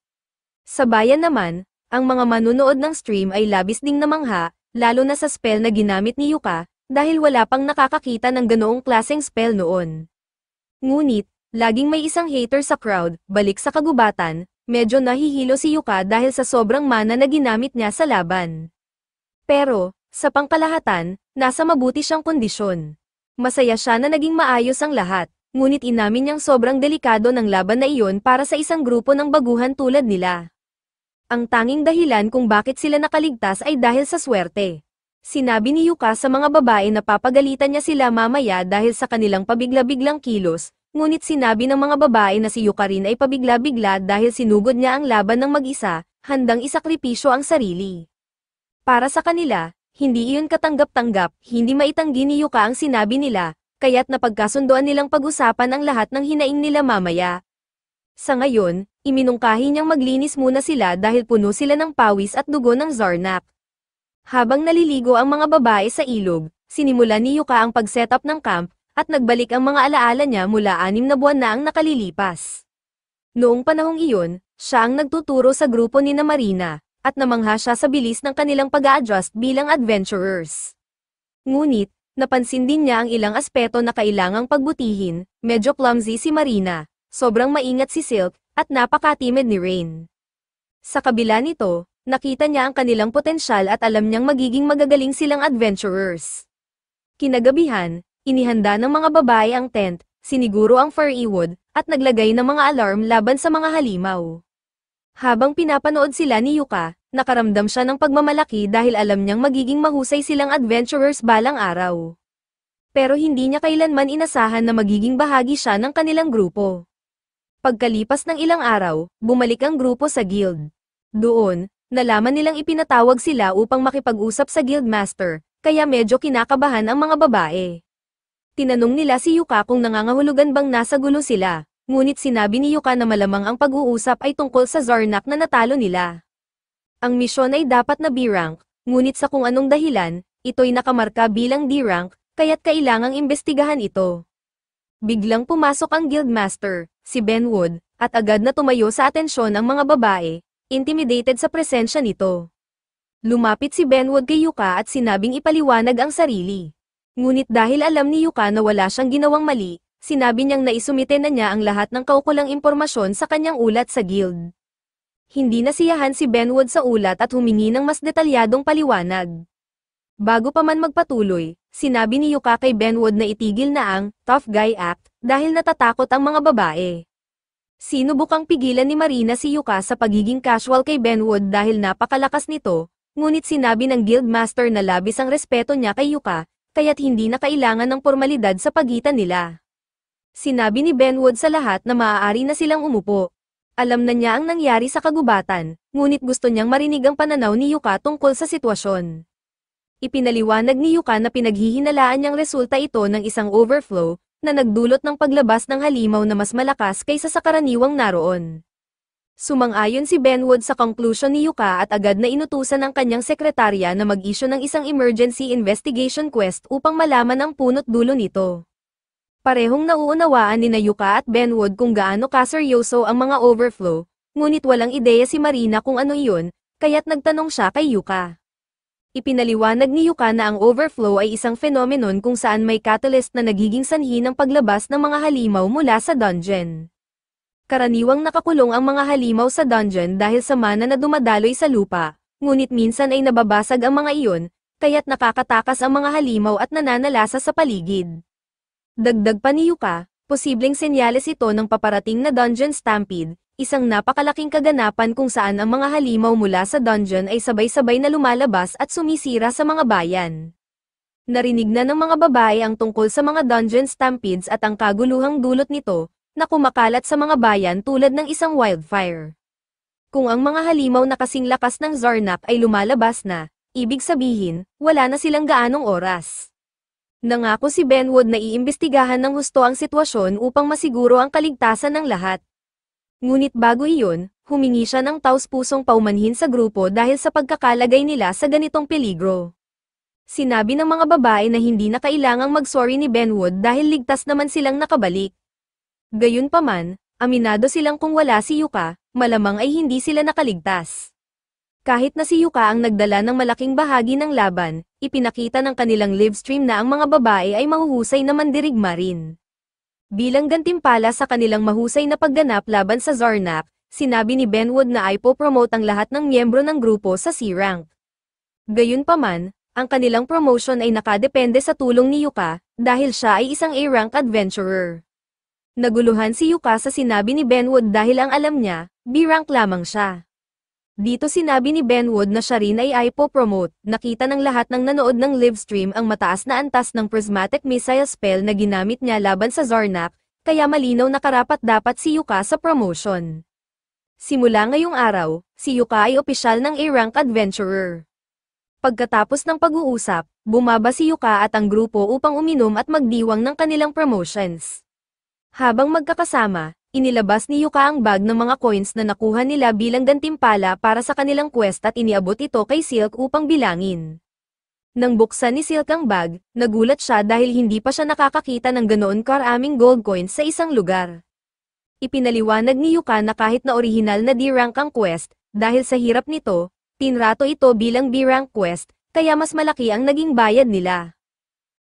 Sa bayan naman, ang mga manunood ng stream ay labis ding namangha, lalo na sa spell na ginamit ni Yuka, dahil wala pang nakakakita ng ganoong klaseng spell noon. Ngunit, laging may isang hater sa crowd, balik sa kagubatan, medyo nahihilo si Yuka dahil sa sobrang mana na ginamit niya sa laban. Pero, sa pangkalahatan, nasa mabuti siyang kondisyon. Masaya siya na naging maayos ang lahat, ngunit inamin niyang sobrang delikado ng laban na iyon para sa isang grupo ng baguhan tulad nila. Ang tanging dahilan kung bakit sila nakaligtas ay dahil sa swerte. Sinabi ni Yuka sa mga babae na papagalitan niya sila mamaya dahil sa kanilang pabigla-biglang kilos, ngunit sinabi ng mga babae na si Yuka rin ay pabigla-bigla dahil sinugod niya ang laban ng mag-isa, handang isakripisyo ang sarili. Para sa kanila, hindi iyon katanggap-tanggap, hindi maitanggi ni Yuka ang sinabi nila, kaya't napagkasundoan nilang pag-usapan ang lahat ng hinaing nila mamaya. Sa ngayon, iminungkahi niyang maglinis muna sila dahil puno sila ng pawis at dugo ng Zarnak. Habang naliligo ang mga babae sa ilog, sinimula ni Yuka ang pag-setup ng camp, at nagbalik ang mga alaala niya mula 6 na buwan na ang nakalilipas. Noong panahong iyon, siya ang nagtuturo sa grupo ni Marina, at namangha siya sa bilis ng kanilang pag-a-adjust bilang adventurers. Ngunit, napansin din niya ang ilang aspeto na kailangang pagbutihin, medyo clumsy si Marina, sobrang maingat si Silk, at napaka-timid ni Rain. Sa kabila nito, nakita niya ang kanilang potensyal at alam niyang magiging magagaling silang adventurers. Kinagabihan, inihanda ng mga babae ang tent, siniguro ang fairy wood, at naglagay ng mga alarm laban sa mga halimaw. Habang pinapanood sila ni Yuka, Nakaramdam siya ng pagmamalaki dahil alam niyang magiging mahusay silang adventurers balang araw. Pero hindi niya kailanman inasahan na magiging bahagi siya ng kanilang grupo. Pagkalipas ng ilang araw, bumalik ang grupo sa guild. Doon, nalaman nilang ipinatawag sila upang makipag-usap sa guildmaster, kaya medyo kinakabahan ang mga babae. Tinanong nila si Yuka kung nangangahulugan bang nasa gulo sila, ngunit sinabi ni Yuka na malamang ang pag-uusap ay tungkol sa Zarnak na natalo nila. Ang misyon ay dapat na B-rank, ngunit sa kung anong dahilan, ito'y nakamarka bilang D-rank, kaya't kailangang imbestigahan ito. Biglang pumasok ang guildmaster, si Benwood, at agad na tumayo sa atensyon ang mga babae, intimidated sa presensya nito. Lumapit si Benwood kay Yuka at sinabing ipaliwanag ang sarili. Ngunit dahil alam ni Yuka na wala siyang ginawang mali, sinabi niyang naisumite na niya ang lahat ng kaukulang impormasyon sa kanyang ulat sa guild. Hindi nasiyahan si Benwood sa ulat at humingi ng mas detalyadong paliwanag. Bago pa man magpatuloy, sinabi ni Yuka kay Benwood na itigil na ang tough guy act dahil natatakot ang mga babae. Sinubukang pigilan ni Marina si Yuka sa pagiging casual kay Benwood dahil napakalakas nito, ngunit sinabi ng guildmaster na labis ang respeto niya kay Yuka, kaya't hindi na kailangan ng formalidad sa pagitan nila. Sinabi ni Benwood sa lahat na maaari na silang umupo. Alam na niya ang nangyari sa kagubatan, ngunit gusto niyang marinig ang pananaw ni Yuka tungkol sa sitwasyon. Ipinaliwanag ni Yuka na pinaghihinalaan niyang resulta ito ng isang overflow, na nagdulot ng paglabas ng halimaw na mas malakas kaysa sa karaniwang naroon. Sumang-ayon si Benwood sa conclusion ni Yuka at agad na inutusan ang kanyang sekretarya na mag-issue ng isang emergency investigation quest upang malaman ang punot dulo nito. Parehong nauunawaan ni Yuka at Benwood kung gaano kaseryoso ang mga overflow, ngunit walang ideya si Marina kung ano iyon, kaya't nagtanong siya kay Yuka. Ipinaliwanag ni Yuka na ang overflow ay isang phenomenon kung saan may catalyst na nagiging sanhi ng paglabas ng mga halimaw mula sa dungeon. Karaniwang nakakulong ang mga halimaw sa dungeon dahil sa mana na dumadaloy sa lupa, ngunit minsan ay nababasag ang mga iyon, kaya't nakakatakas ang mga halimaw at nananalasa sa paligid. Dagdag pa ni Yuka, posibleng senyales ito ng paparating na dungeon stampede, isang napakalaking kaganapan kung saan ang mga halimaw mula sa dungeon ay sabay-sabay na lumalabas at sumisira sa mga bayan. Narinig na ng mga babae ang tungkol sa mga dungeon stampedes at ang kaguluhang dulot nito, na kumakalat sa mga bayan tulad ng isang wildfire. Kung ang mga halimaw na kasing lakas ng Zarnak ay lumalabas na, ibig sabihin, wala na silang gaanong oras. Nangako si Benwood na iimbestigahan ng husto ang sitwasyon upang masiguro ang kaligtasan ng lahat. Ngunit bago iyon, humingi siya ng taus-pusong paumanhin sa grupo dahil sa pagkakalagay nila sa ganitong peligro. Sinabi ng mga babae na hindi na kailangang mag-sorry ni Benwood dahil ligtas naman silang nakabalik. Gayunpaman, aminado silang kung wala si Yuka, malamang ay hindi sila nakaligtas. Kahit na si Yuka ang nagdala ng malaking bahagi ng laban, ipinakita ng kanilang livestream na ang mga babae ay mahuhusay na mandirigma rin. Bilang gantimpala sa kanilang mahusay na pagganap laban sa Zarnak, sinabi ni Benwood na ipo-promote ang lahat ng miyembro ng grupo sa C-rank. Gayunpaman, ang kanilang promotion ay nakadepende sa tulong ni Yuka, dahil siya ay isang A-rank adventurer. Naguluhan si Yuka sa sinabi ni Benwood dahil ang alam niya, B-rank lamang siya. Dito sinabi ni Benwood na siya rin ay ipo-promote, nakita ng lahat ng nanood ng livestream ang mataas na antas ng prismatic missile spell na ginamit niya laban sa Zarnak, kaya malinaw na karapat-dapat si Yuka sa promotion. Simula ngayong araw, si Yuka ay opisyal ng A-rank adventurer. Pagkatapos ng pag-uusap, bumaba si Yuka at ang grupo upang uminom at magdiwang ng kanilang promotions. Habang magkakasama, inilabas ni Yuka ang bag ng mga coins na nakuha nila bilang gantimpala para sa kanilang quest at iniabot ito kay Silk upang bilangin. Nang buksan ni Silk ang bag, nagulat siya dahil hindi pa siya nakakakita ng ganoon karaming gold coins sa isang lugar. Ipinaliwanag ni Yuka na kahit na orihinal na D-rank ang quest, dahil sa hirap nito, tinrato ito bilang B-rank quest, kaya mas malaki ang naging bayad nila.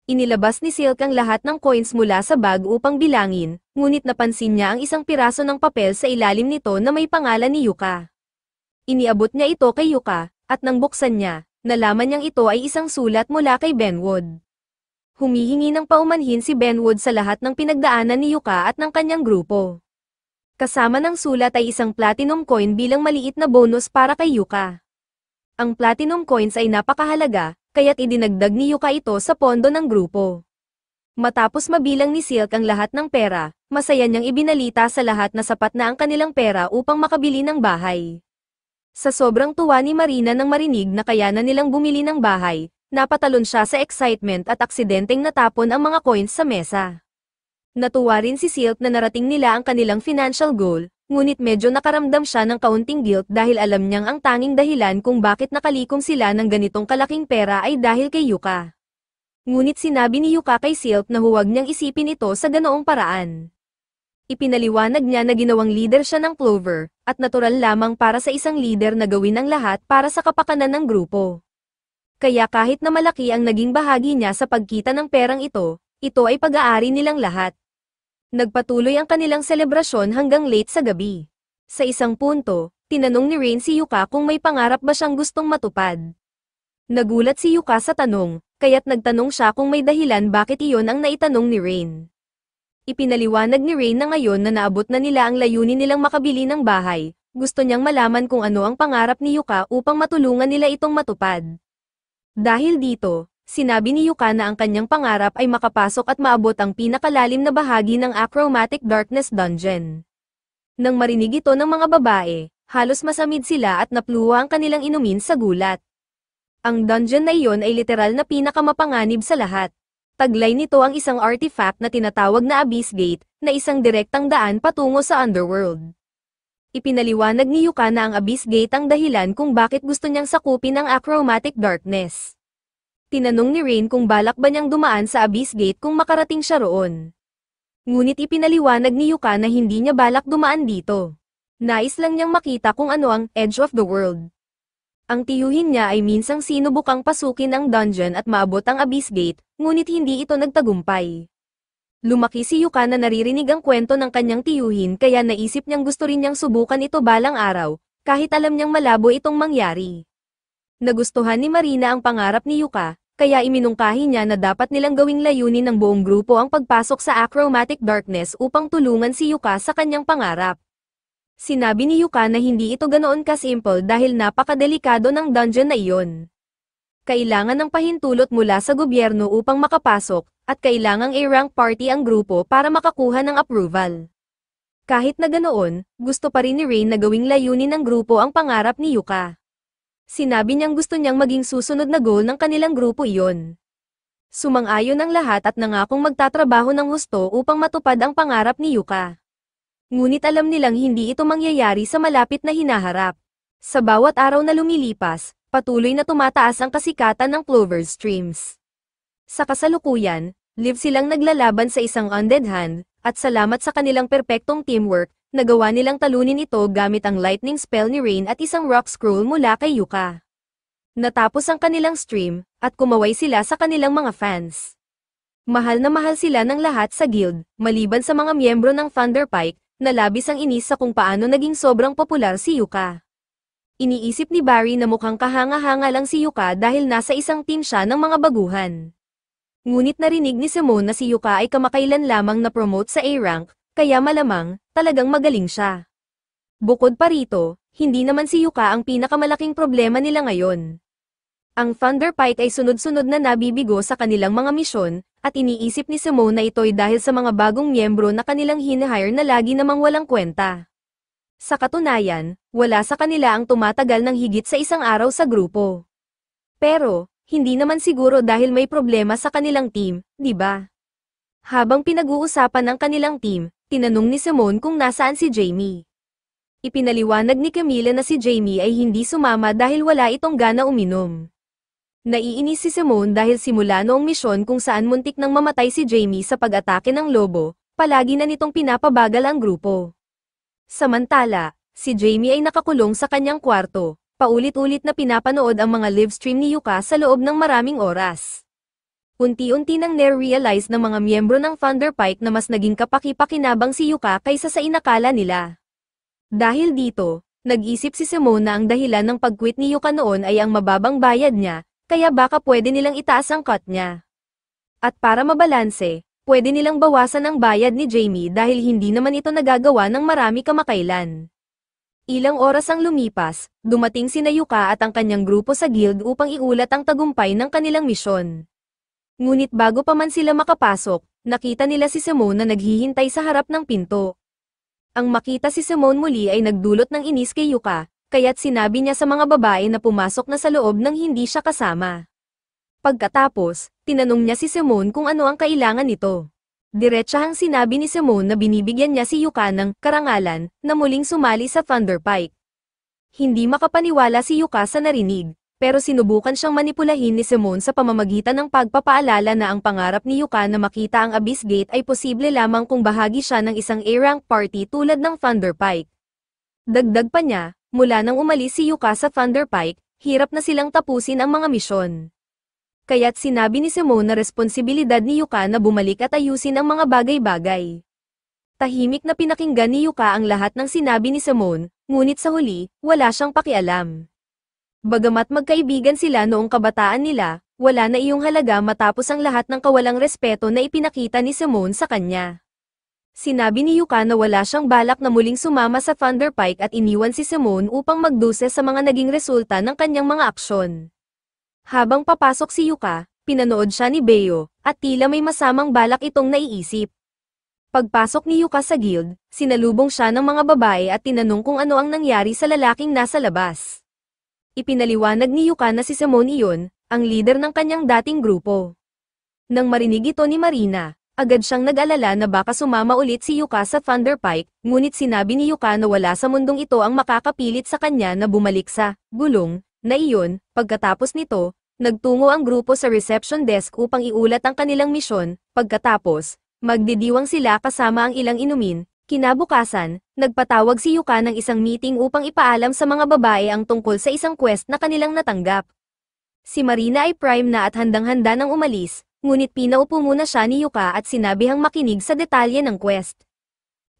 Inilabas ni Silk ang lahat ng coins mula sa bag upang bilangin, ngunit napansin niya ang isang piraso ng papel sa ilalim nito na may pangalan ni Yuka. Iniabot niya ito kay Yuka, at nang buksan niya, nalaman niyang ito ay isang sulat mula kay Benwood. Humihingi ng paumanhin si Benwood sa lahat ng pinagdaanan ni Yuka at ng kanyang grupo. Kasama ng sulat ay isang platinum coin bilang maliit na bonus para kay Yuka. Ang platinum coins ay napakahalaga, kaya't idinagdag ni Yuka ito sa pondo ng grupo. Matapos mabilang ni Silk ang lahat ng pera, masaya niyang ibinalita sa lahat na sapat na ang kanilang pera upang makabili ng bahay. Sa sobrang tuwa ni Marina nang marinig na kaya na nilang bumili ng bahay, napatalon siya sa excitement at aksidenteng natapon ang mga coins sa mesa. Natuwa rin si Silk na narating nila ang kanilang financial goal, ngunit medyo nakaramdam siya ng kaunting guilt dahil alam niyang ang tanging dahilan kung bakit nakalikom sila ng ganitong kalaking pera ay dahil kay Yuka. Ngunit sinabi ni Yuka kay Silk na huwag niyang isipin ito sa ganoong paraan. Ipinaliwanag niya na ginawang leader siya ng Clover, at natural lamang para sa isang leader na gawin ang lahat para sa kapakanan ng grupo. Kaya kahit na malaki ang naging bahagi niya sa pagkita ng perang ito ay pag-aari nilang lahat. Nagpatuloy ang kanilang selebrasyon hanggang late sa gabi. Sa isang punto, tinanong ni Rain si Yuka kung may pangarap ba siyang gustong matupad. Nagulat si Yuka sa tanong, kaya't nagtanong siya kung may dahilan bakit iyon ang naitanong ni Rain. Ipinaliwanag ni Rain na ngayon na naabot na nila ang layunin nilang makabili ng bahay, gusto niyang malaman kung ano ang pangarap ni Yuka upang matulungan nila itong matupad. Dahil dito, sinabi ni Yuka na ang kanyang pangarap ay makapasok at maabot ang pinakalalim na bahagi ng Achromatic Darkness Dungeon. Nang marinig ito ng mga babae, halos masamid sila at napluwa ang kanilang inumin sa gulat. Ang dungeon na iyon ay literal na pinakamapanganib sa lahat. Taglay nito ang isang artifact na tinatawag na Abyss Gate, na isang direktang daan patungo sa Underworld. Ipinaliwanag ni Yuka na ang Abyss Gate ang dahilan kung bakit gusto niyang sakupin ang Achromatic Darkness. Tinanong ni Rain kung balak ba niyang dumaan sa Abyss Gate kung makarating siya roon. Ngunit ipinaliwanag ni Yuka na hindi niya balak dumaan dito. Nais lang niyang makita kung ano ang Edge of the World. Ang tiyuhin niya ay minsang sinubukang pasukin ang dungeon at maabot ang Abyss Gate, ngunit hindi ito nagtagumpay. Lumaki si Yuka na naririnig ang kwento ng kanyang tiyuhin kaya naisip niyang gusto rin niyang subukan ito balang araw, kahit alam niyang malabo itong mangyari. Nagustuhan ni Marina ang pangarap ni Yuka, kaya iminungkahi niya na dapat nilang gawing layunin ng buong grupo ang pagpasok sa Achromatic Darkness upang tulungan si Yuka sa kanyang pangarap. Sinabi ni Yuka na hindi ito ganoon kasimple dahil napakadelikado ng dungeon na iyon. Kailangan ng pahintulot mula sa gobyerno upang makapasok, at kailangang A-rank party ang grupo para makakuha ng approval. Kahit na ganoon, gusto pa rin ni Rain na gawing layunin ng grupo ang pangarap ni Yuka. Sinabi niyang gusto niyang maging susunod na goal ng kanilang grupo iyon. Sumang-ayon ang lahat at nangakong magtatrabaho ng husto upang matupad ang pangarap ni Yuka. Ngunit alam nilang hindi ito mangyayari sa malapit na hinaharap. Sa bawat araw na lumilipas, patuloy na tumataas ang kasikatan ng Clover Streams. Sa kasalukuyan, live silang naglalaban sa isang undead hand, at salamat sa kanilang perpektong teamwork, nagawa nilang talunin ito gamit ang lightning spell ni Rain at isang rock scroll mula kay Yuka. Natapos ang kanilang stream, at kumaway sila sa kanilang mga fans. Mahal na mahal sila ng lahat sa guild, maliban sa mga miyembro ng Thunderpike, na labis ang inis sa kung paano naging sobrang popular si Yuka. Iniisip ni Barry na mukhang kahanga-hanga lang si Yuka dahil nasa isang team siya ng mga baguhan. Ngunit narinig ni Simone na si Yuka ay kamakailan lamang na-promote sa A-rank, kaya malamang, talagang magaling siya. Bukod pa rito, hindi naman si Yuka ang pinakamalaking problema nila ngayon. Ang Thunderpike ay sunod-sunod na nabibigo sa kanilang mga misyon, at iniisip ni Simone na ito'y dahil sa mga bagong miyembro na kanilang hinihire na lagi namang walang kwenta. Sa katunayan, wala sa kanila ang tumatagal ng higit sa isang araw sa grupo. Pero, hindi naman siguro dahil may problema sa kanilang team, di ba? Habang pinag-uusapan ng kanilang team, tinanong ni Simone kung nasaan si Jamie. Ipinaliwanag ni Camila na si Jamie ay hindi sumama dahil wala itong gana uminom. Naiinis si Simone dahil simula noong misyon kung saan muntik nang mamatay si Jamie sa pag-atake ng lobo, palagi na nitong pinapabagal ang grupo. Samantala, si Jamie ay nakakulong sa kanyang kwarto, paulit-ulit na pinapanood ang mga livestream ni Yuka sa loob ng maraming oras. Unti-unti nang na-realize ng mga miyembro ng Thunderpike na mas naging kapaki-pakinabang si Yuka kaysa sa inakala nila. Dahil dito, nag-isip si Simone na ang dahilan ng pag-quit ni Yuka noon ay ang mababang bayad niya, kaya baka pwede nilang itaas ang cut niya. At para mabalanse, pwede nilang bawasan ang bayad ni Jamie dahil hindi naman ito nagagawa ng marami kamakailan. Ilang oras ang lumipas, dumating sina Yuka at ang kanyang grupo sa guild upang iulat ang tagumpay ng kanilang misyon. Ngunit bago pa man sila makapasok, nakita nila si Simone na naghihintay sa harap ng pinto. Ang makita si Simone muli ay nagdulot ng inis kay Yuka, kaya't sinabi niya sa mga babae na pumasok na sa loob nang hindi siya kasama. Pagkatapos, tinanong niya si Simone kung ano ang kailangan nito. Diretsahang sinabi ni Simone na binibigyan niya si Yuka ng karangalan na muling sumali sa Thunderpike. Hindi makapaniwala si Yuka sa narinig, pero sinubukan siyang manipulahin ni Simone sa pamamagitan ng pagpapaalala na ang pangarap ni Yuka na makita ang Abyss Gate ay posible lamang kung bahagi siya ng isang A-rank party tulad ng Thunderpike. Dagdag pa niya, mula nang umalis si Yuka sa Thunderpike, hirap na silang tapusin ang mga misyon. Kaya't sinabi ni Simone na responsibilidad ni Yuka na bumalik at ayusin ang mga bagay-bagay. Tahimik na pinakinggan ni Yuka ang lahat ng sinabi ni Simone, ngunit sa huli, wala siyang pakialam. Bagamat magkaibigan sila noong kabataan nila, wala na iyong halaga matapos ang lahat ng kawalang respeto na ipinakita ni Simone sa kanya. Sinabi ni Yuka na wala siyang balak na muling sumama sa Thunderpike at iniwan si Simone upang magduse sa mga naging resulta ng kanyang mga aksyon. Habang papasok si Yuka, pinanood siya ni Beo, at tila may masamang balak itong naiisip. Pagpasok ni Yuka sa guild, sinalubong siya ng mga babae at tinanong kung ano ang nangyari sa lalaking nasa labas. Ipinaliwanag ni Yuka na si Simone iyon, ang leader ng kanyang dating grupo. Nang marinig ito ni Marina, agad siyang nag-alala na baka sumama ulit si Yuka sa Thunderpike, ngunit sinabi ni Yuka na wala sa mundong ito ang makakapilit sa kanya na bumalik sa gulong na iyon. Pagkatapos nito, nagtungo ang grupo sa reception desk upang iulat ang kanilang misyon. Pagkatapos, magdidiwang sila kasama ang ilang inumin. Kinabukasan, nagpatawag si Yuka ng isang meeting upang ipaalam sa mga babae ang tungkol sa isang quest na kanilang natanggap. Si Marina ay prime na at handang-handa nang umalis, ngunit pinaupo muna siya ni Yuka at sinabihang makinig sa detalye ng quest.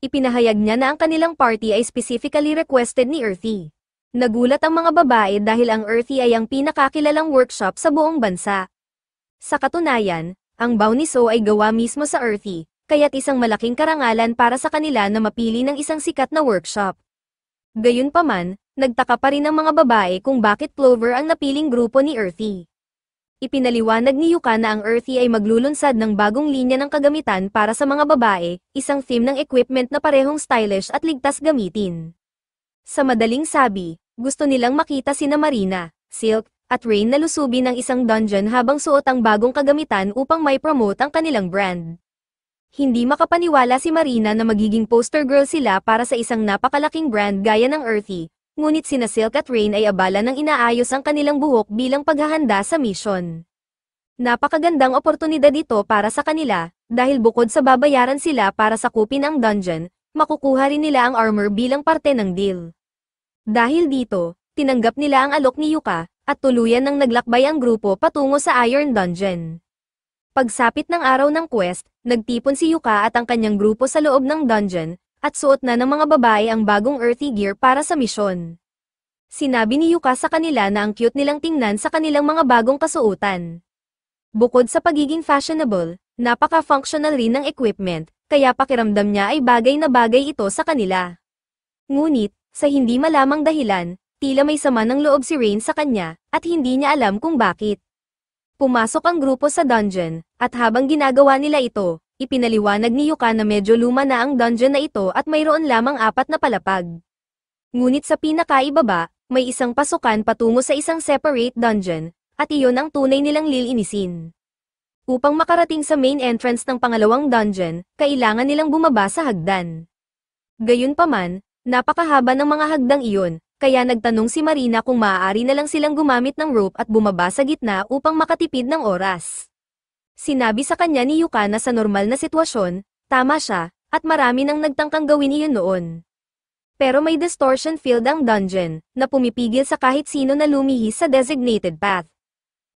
Ipinahayag niya na ang kanilang party ay specifically requested ni Earthy. Nagulat ang mga babae dahil ang Earthy ay ang pinakakilalang workshop sa buong bansa. Sa katunayan, ang Bauniso ay gawa mismo sa Earthy, kaya't isang malaking karangalan para sa kanila na mapili ng isang sikat na workshop. Gayunpaman, nagtaka pa rin ang mga babae kung bakit Clover ang napiling grupo ni Earthy. Ipinaliwanag ni Yuka na ang Earthy ay maglulunsad ng bagong linya ng kagamitan para sa mga babae, isang theme ng equipment na parehong stylish at ligtas gamitin. Sa madaling sabi, gusto nilang makita sina Marina, Silk, at Rain na lusubin ng isang dungeon habang suot ang bagong kagamitan upang may promote ang kanilang brand. Hindi makapaniwala si Marina na magiging poster girl sila para sa isang napakalaking brand gaya ng Earthy, ngunit sina Silk at Rain ay abala ng inaayos ang kanilang buhok bilang paghahanda sa mission. Napakagandang oportunidad ito para sa kanila, dahil bukod sa babayaran sila para sakupin ang dungeon, makukuha rin nila ang armor bilang parte ng deal. Dahil dito, tinanggap nila ang alok ni Yuka, at tuluyan nang naglakbay ang grupo patungo sa Iron Dungeon. Pagsapit ng araw ng quest, nagtipon si Yuka at ang kanyang grupo sa loob ng dungeon, at suot na ng mga babae ang bagong Earthy gear para sa misyon. Sinabi ni Yuka sa kanila na ang cute nilang tingnan sa kanilang mga bagong kasuotan. Bukod sa pagiging fashionable, napaka-functional rin ng equipment, kaya pakiramdam niya ay bagay na bagay ito sa kanila. Ngunit, sa hindi malamang dahilan, tila may sama ng loob si Rain sa kanya, at hindi niya alam kung bakit. Pumasok ang grupo sa dungeon, at habang ginagawa nila ito, ipinaliwanag ni Yuka na medyo luma na ang dungeon na ito at mayroon lamang 4 na palapag. Ngunit sa pinakaibaba, may isang pasukan patungo sa isang separate dungeon, at iyon ang tunay nilang lilinisin. Upang makarating sa main entrance ng pangalawang dungeon, kailangan nilang bumaba sa hagdan. Gayunpaman, napakahaba ng mga hagdang iyon, kaya nagtanong si Marina kung maaari na lang silang gumamit ng rope at bumaba sa gitna upang makatipid ng oras. Sinabi sa kanya ni Yuka na sa normal na sitwasyon, tama siya, at marami nang nagtangkang gawin iyon noon. Pero may distortion field ang dungeon, na pumipigil sa kahit sino na lumihis sa designated path.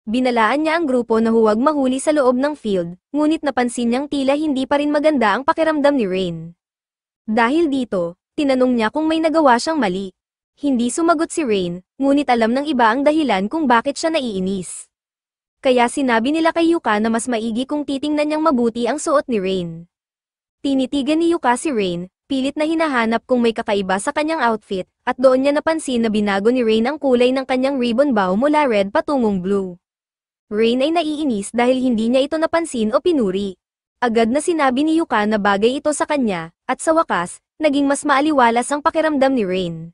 Binalaan niya ang grupo na huwag mahuli sa loob ng field, ngunit napansin niyang tila hindi pa rin maganda ang pakiramdam ni Rain. Dahil dito, tinanong niya kung may nagawa siyang mali. Hindi sumagot si Rain, ngunit alam ng iba ang dahilan kung bakit siya naiinis. Kaya sinabi nila kay Yuka na mas maigi kung titingnan niyang mabuti ang suot ni Rain. Tinitigan ni Yuka si Rain, pilit na hinahanap kung may kakaiba sa kanyang outfit, at doon niya napansin na binago ni Rain ang kulay ng kanyang ribbon bow mula red patungong blue. Rain ay naiinis dahil hindi niya ito napansin o pinuri. Agad na sinabi ni Yuka na bagay ito sa kanya, at sa wakas, naging mas maaliwalas ang pakiramdam ni Rain.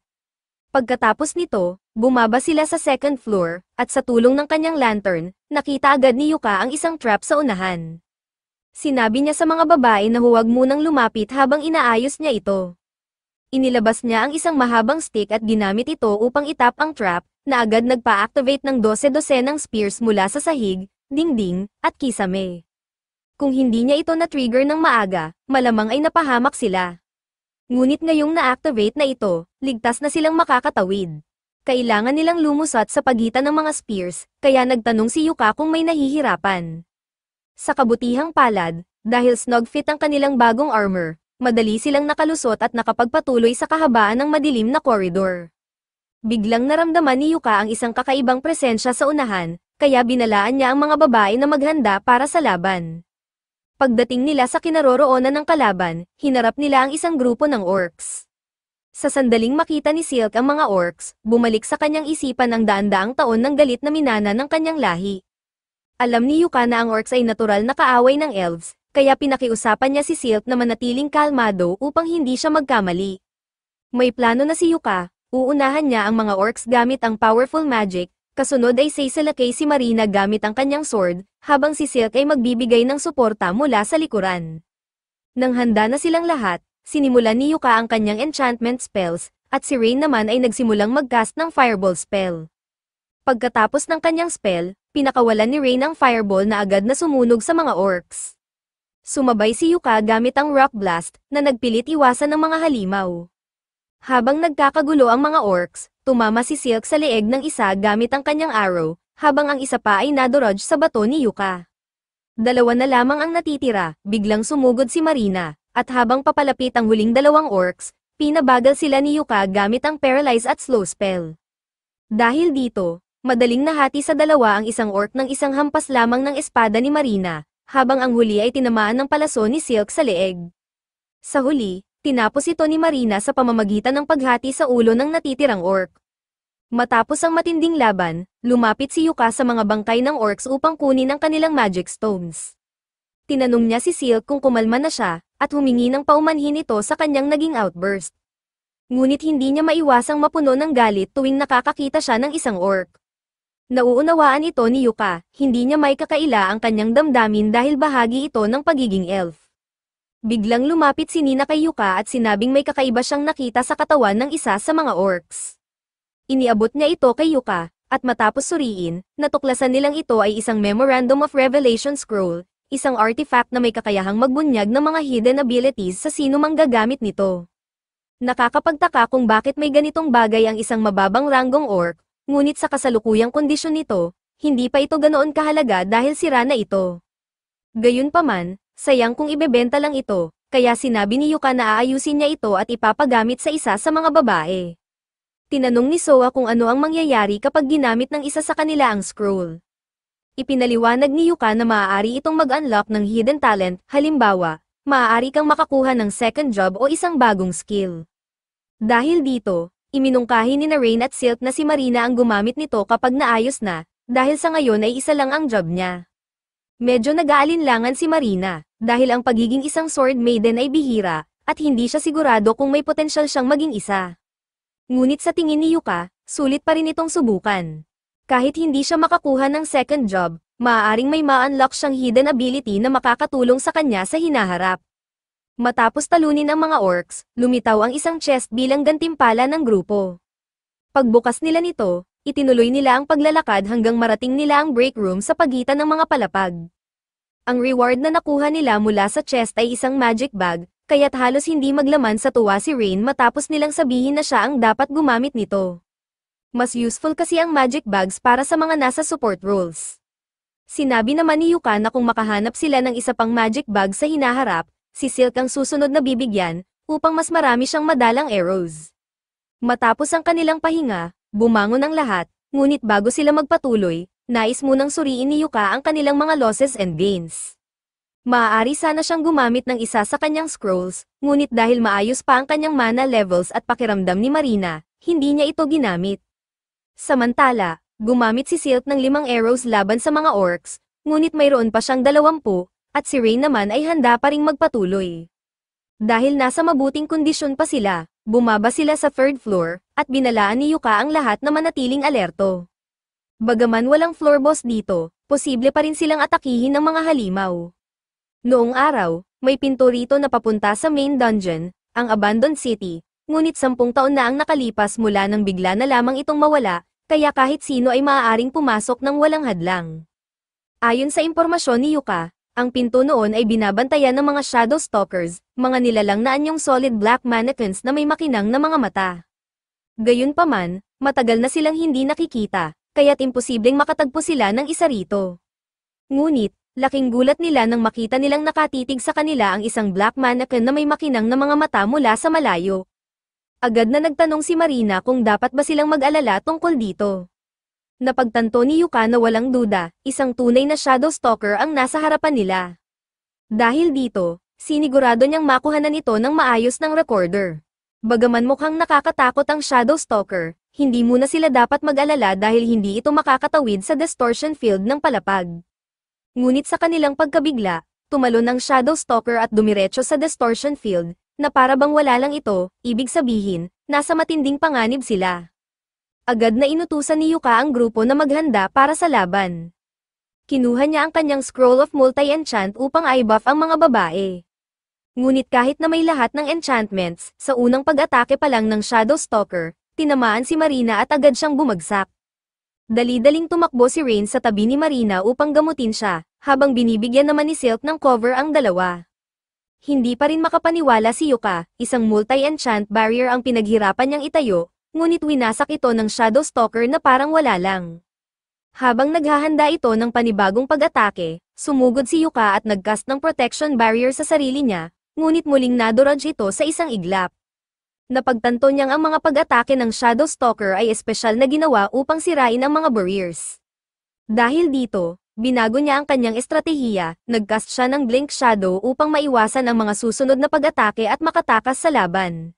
Pagkatapos nito, bumaba sila sa second floor, at sa tulong ng kanyang lantern, nakita agad ni Yuka ang isang trap sa unahan. Sinabi niya sa mga babae na huwag munang lumapit habang inaayos niya ito. Inilabas niya ang isang mahabang stick at ginamit ito upang itap ang trap, na agad nagpa-activate ng 12-12 spears mula sa sahig, dingding, at kisame. Kung hindi niya ito na-trigger ng maaga, malamang ay napahamak sila. Ngunit ngayong na-activate na ito, ligtas na silang makakatawid. Kailangan nilang lumusot sa pagitan ng mga spears, kaya nagtanong si Yuka kung may nahihirapan. Sa kabutihang palad, dahil snug fit ang kanilang bagong armor, madali silang nakalusot at nakapagpatuloy sa kahabaan ng madilim na koridor. Biglang naramdaman ni Yuka ang isang kakaibang presensya sa unahan, kaya binalaan niya ang mga babae na maghanda para sa laban. Pagdating nila sa kinaroroonan ng kalaban, hinarap nila ang isang grupo ng orcs. Sa sandaling makita ni Silk ang mga orcs, bumalik sa kanyang isipan ang daan-daang taon ng galit na minana ng kanyang lahi. Alam ni Yuka na ang orcs ay natural na kaaway ng elves, kaya pinakiusapan niya si Silk na manatiling kalmado upang hindi siya magkamali. May plano na si Yuka, uunahan niya ang mga orcs gamit ang powerful magic, kasunod ay saisalakay si Marina gamit ang kanyang sword, habang si Silk ay magbibigay ng suporta mula sa likuran. Nang handa na silang lahat, sinimulan ni Yuka ang kanyang enchantment spells, at si Rain naman ay nagsimulang mag-cast ng fireball spell. Pagkatapos ng kanyang spell, pinakawalan ni Rain ang fireball na agad na sumunog sa mga orcs. Sumabay si Yuka gamit ang rock blast, na nagpilit iwasan ng mga halimaw. Habang nagkakagulo ang mga orcs, tumama si Silk sa leeg ng isa gamit ang kanyang arrow, habang ang isa pa ay nadodge sa bato ni Yuka. Dalawa na lamang ang natitira, biglang sumugod si Marina, at habang papalapit ang huling dalawang orcs, pinabagal sila ni Yuka gamit ang paralyze at slow spell. Dahil dito, madaling nahati sa dalawa ang isang orc ng isang hampas lamang ng espada ni Marina, habang ang huli ay tinamaan ng palaso ni Silk sa leeg. Sa huli, tinapos ito ni Marina sa pamamagitan ng paghati sa ulo ng natitirang orc. Matapos ang matinding laban, lumapit si Yuka sa mga bangkay ng orcs upang kunin ang kanilang magic stones. Tinanong niya si Silk kung kumalma na siya, at humingi ng paumanhin ito sa kanyang naging outburst. Ngunit hindi niya maiwasang mapuno ng galit tuwing nakakakita siya ng isang orc. Nauunawaan ito ni Yuka, hindi niya may kakaila ang kanyang damdamin dahil bahagi ito ng pagiging elf. Biglang lumapit si Nina kay Yuka at sinabing may kakaiba siyang nakita sa katawan ng isa sa mga orcs. Iniabot niya ito kay Yuka, at matapos suriin, natuklasan nilang ito ay isang Memorandum of Revelation Scroll, isang artifact na may kakayahang magbunyag ng mga hidden abilities sa sino mang gagamit nito. Nakakapagtaka kung bakit may ganitong bagay ang isang mababang ranggong orc, ngunit sa kasalukuyang kondisyon nito, hindi pa ito ganoon kahalaga dahil sira na ito. Gayunpaman, sayang kung ibebenta lang ito, kaya sinabi ni Yuka na aayusin niya ito at ipapagamit sa isa sa mga babae. Tinanong ni Soa kung ano ang mangyayari kapag ginamit ng isa sa kanila ang scroll. Ipinaliwanag ni Yuka na maaari itong mag-unlock ng hidden talent, halimbawa, maaari kang makakuha ng second job o isang bagong skill. Dahil dito, iminungkahi ni Rain at Silk na si Marina ang gumamit nito kapag naayos na, dahil sa ngayon ay isa lang ang job niya. Medyo nag-aalinlangan si Marina, dahil ang pagiging isang sword maiden ay bihira, at hindi siya sigurado kung may potensyal siyang maging isa. Ngunit sa tingin ni Yuka, sulit pa rin itong subukan. Kahit hindi siya makakuha ng second job, maaaring may ma-unlock siyang hidden ability na makakatulong sa kanya sa hinaharap. Matapos talunin ang mga orcs, lumitaw ang isang chest bilang gantimpala ng grupo. Pagbukas nila nito, itinuloy nila ang paglalakad hanggang marating nila ang break room sa pagitan ng mga palapag. Ang reward na nakuha nila mula sa chest ay isang magic bag, kaya't halos hindi maglaman sa tuwa si Rain matapos nilang sabihin na siya ang dapat gumamit nito. Mas useful kasi ang magic bags para sa mga nasa support roles. Sinabi naman ni Yuka na kung makahanap sila ng isa pang magic bag sa hinaharap, si Silk ang susunod na bibigyan, upang mas marami siyang madalang arrows. Matapos ang kanilang pahinga, bumangon ang lahat, ngunit bago sila magpatuloy, nais munang suriin ni Yuka ang kanilang mga losses and gains. Maaari sana siyang gumamit ng isa sa kanyang scrolls, ngunit dahil maayos pa ang kanyang mana levels at pakiramdam ni Marina, hindi niya ito ginamit. Samantala, gumamit si Silk ng 5 arrows laban sa mga orcs, ngunit mayroon pa siyang 20, at si Rain naman ay handa pa ring magpatuloy. Dahil nasa mabuting kondisyon pa sila, bumaba sila sa 3rd floor, at binalaan ni Yuka ang lahat na manatiling alerto. Bagaman walang floor boss dito, posible pa rin silang atakihin ng mga halimaw. Noong araw, may pinto rito na papunta sa main dungeon, ang Abandoned City, ngunit 10 taon na ang nakalipas mula nang bigla na lamang itong mawala, kaya kahit sino ay maaaring pumasok ng walang hadlang. Ayon sa impormasyon ni Yuka, ang pinto noon ay binabantayan ng mga Shadow Stalkers, mga nilalang na anyong solid black mannequins na may makinang na mga mata. Gayunpaman, matagal na silang hindi nakikita, kaya't imposibleng makatagpo sila ng isa rito. Ngunit, laking gulat nila nang makita nilang nakatitig sa kanila ang isang black mannequin na may makinang na mga mata mula sa malayo. Agad na nagtanong si Marina kung dapat ba silang mag-alala tungkol dito. Napagtanto ni Yuka na walang duda, isang tunay na Shadow Stalker ang nasa harapan nila. Dahil dito, sinigurado niyang makuhanan ito ng maayos ng recorder. Bagaman mukhang nakakatakot ang Shadow Stalker, hindi muna sila dapat mag-alala dahil hindi ito makakatawid sa distortion field ng palapag. Ngunit sa kanilang pagkabigla, tumalon ang Shadow Stalker at dumiretso sa distortion field, na para bang wala lang ito, ibig sabihin, nasa matinding panganib sila. Agad na inutusan ni Yuka ang grupo na maghanda para sa laban. Kinuha niya ang kanyang scroll of multi-enchant upang i-buff ang mga babae. Ngunit kahit na may lahat ng enchantments, sa unang pag-atake pa lang ng Shadow Stalker, tinamaan si Marina at agad siyang bumagsak. Dali-daling tumakbo si Rain sa tabi ni Marina upang gamutin siya, habang binibigyan naman ni Silk ng cover ang dalawa. Hindi pa rin makapaniwala si Yuka, isang multi-enchant barrier ang pinaghirapan niyang itayo, ngunit winasak ito ng Shadow Stalker na parang wala lang. Habang naghahanda ito ng panibagong pag-atake, sumugod si Yuka at nagcast ng protection barrier sa sarili niya, ngunit muling nadodge ito sa isang iglap. Napagtanto niyang ang mga pag-atake ng Shadow Stalker ay espesyal na ginawa upang sirain ang mga barriers. Dahil dito, binago niya ang kanyang estratehiya, nagcast siya ng Blink Shadow upang maiwasan ang mga susunod na pag-atake at makatakas sa laban.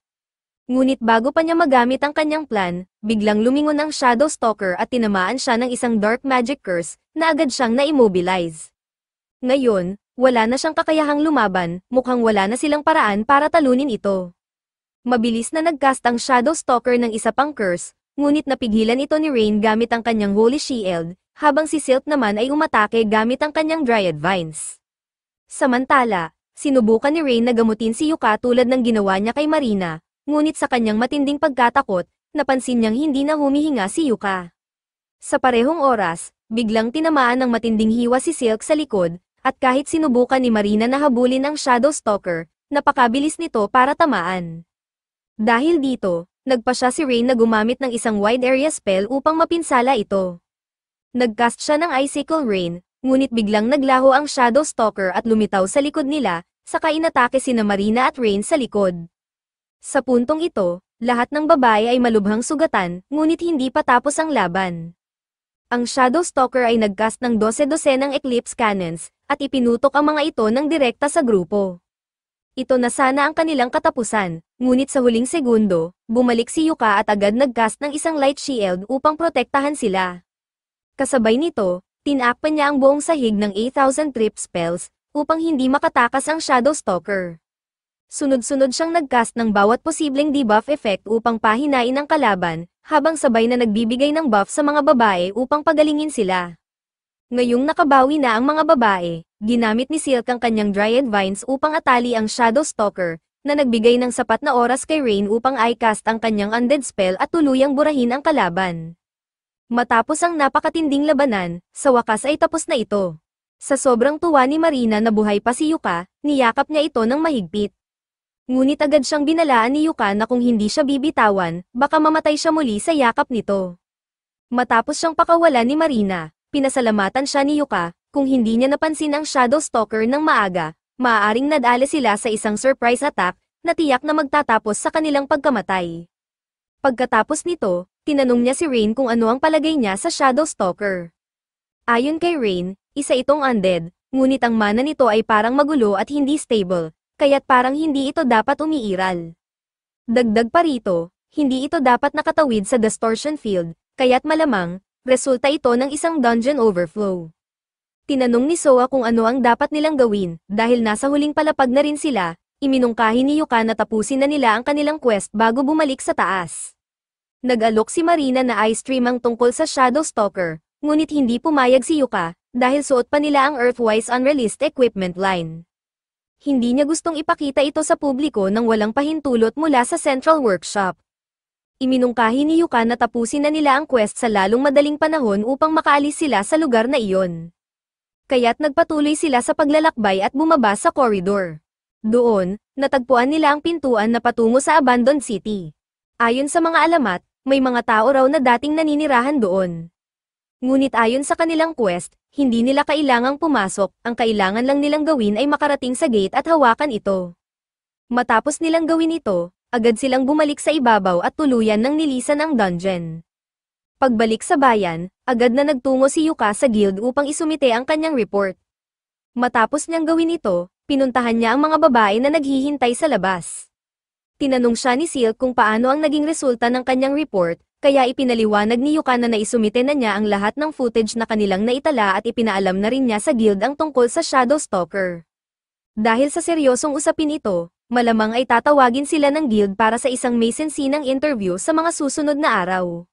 Ngunit bago pa niya magamit ang kanyang plan, biglang lumingon ang Shadow Stalker at tinamaan siya ng isang Dark Magic Curse, na agad siyang na-immobilize. Ngayon, wala na siyang kakayahang lumaban, mukhang wala na silang paraan para talunin ito. Mabilis na nagcast ang Shadow Stalker ng isa pang curse, ngunit napigilan ito ni Rain gamit ang kanyang Holy Shield, habang si Silk naman ay umatake gamit ang kanyang Dryad Vines. Samantala, sinubukan ni Rain na gamutin si Yuka tulad ng ginawa niya kay Marina, ngunit sa kanyang matinding pagkatakot, napansin niyang hindi na humihinga si Yuka. Sa parehong oras, biglang tinamaan ng matinding hiwa si Silk sa likod, at kahit sinubukan ni Marina na habulin ang Shadow Stalker, napakabilis nito para tamaan. Dahil dito, nagpa siya si Rain na gumamit ng isang wide area spell upang mapinsala ito. Nagcast siya ng Icicle Rain, ngunit biglang naglaho ang Shadow Stalker at lumitaw sa likod nila, saka inatake sina Marina at Rain sa likod. Sa puntong ito, lahat ng babae ay malubhang sugatan, ngunit hindi pa tapos ang laban. Ang Shadow Stalker ay nagcast ng 12-12 ng Eclipse Cannons, at ipinutok ang mga ito ng direkta sa grupo. Ito na sana ang kanilang katapusan, ngunit sa huling segundo, bumalik si Yuka at agad nagcast ng isang Light Shield upang protektahan sila. Kasabay nito, tinakpan niya ang buong sahig ng 8,000 trip spells, upang hindi makatakas ang Shadow Stalker. Sunod-sunod siyang nagcast ng bawat posibleng debuff effect upang pahinain ang kalaban, habang sabay na nagbibigay ng buff sa mga babae upang pagalingin sila. Ngayong nakabawi na ang mga babae, ginamit ni Silk ang kanyang Dryad Vines upang atali ang Shadow Stalker, na nagbigay ng sapat na oras kay Rain upang i-cast ang kanyang undead spell at tuluyang burahin ang kalaban. Matapos ang napakatinding labanan, sa wakas ay tapos na ito. Sa sobrang tuwa ni Marina na buhay pa si Yuka, niyakap niya ito ng mahigpit. Ngunit agad siyang binalaan ni Yuka na kung hindi siya bibitawan, baka mamatay siya muli sa yakap nito. Matapos siyang pakawalan ni Marina, pinasalamatan siya ni Yuka, kung hindi niya napansin ang Shadow Stalker ng maaga, maaaring nadali sila sa isang surprise attack, na tiyak na magtatapos sa kanilang pagkamatay. Pagkatapos nito, tinanong niya si Rain kung ano ang palagay niya sa Shadow Stalker. Ayon kay Rain, isa itong undead, Ngunit ang mana nito ay parang magulo at hindi stable, kaya't parang hindi ito dapat umiiral. Dagdag pa rito, hindi ito dapat nakatawid sa distortion field, kaya't malamang, resulta ito ng isang dungeon overflow. Tinanong ni Soa kung ano ang dapat nilang gawin, dahil nasa huling palapag na rin sila, iminungkahi ni Yuka na tapusin na nila ang kanilang quest bago bumalik sa taas. Nag-alok si Marina na ice stream ang tungkol sa Shadow Stalker, ngunit hindi pumayag si Yuka, dahil suot pa nila ang Earthwise Unreleased Equipment line. Hindi niya gustong ipakita ito sa publiko nang walang pahintulot mula sa Central Workshop. Iminungkahi ni Yuka na tapusin na nila ang quest sa lalong madaling panahon upang makaalis sila sa lugar na iyon. Kaya't nagpatuloy sila sa paglalakbay at bumaba sa corridor. Doon, natagpuan nila ang pintuan na patungo sa Abandoned City. Ayon sa mga alamat, may mga tao raw na dating naninirahan doon. Ngunit ayon sa kanilang quest, hindi nila kailangang pumasok, ang kailangan lang nilang gawin ay makarating sa gate at hawakan ito. Matapos nilang gawin ito, agad silang bumalik sa ibabaw at tuluyan ng nilisan ang dungeon. Pagbalik sa bayan, agad na nagtungo si Yuka sa guild upang isumite ang kanyang report. Matapos niyang gawin ito, pinuntahan niya ang mga babae na naghihintay sa labas. Tinanong siya ni Silk kung paano ang naging resulta ng kanyang report, kaya ipinaliwanag ni Yuka na naisumite na niya ang lahat ng footage na kanilang naitala at ipinaalam na rin niya sa guild ang tungkol sa Shadow Stalker. Dahil sa seryosong usapin ito, malamang ay tatawagin sila ng guild para sa isang may sensinang interview sa mga susunod na araw.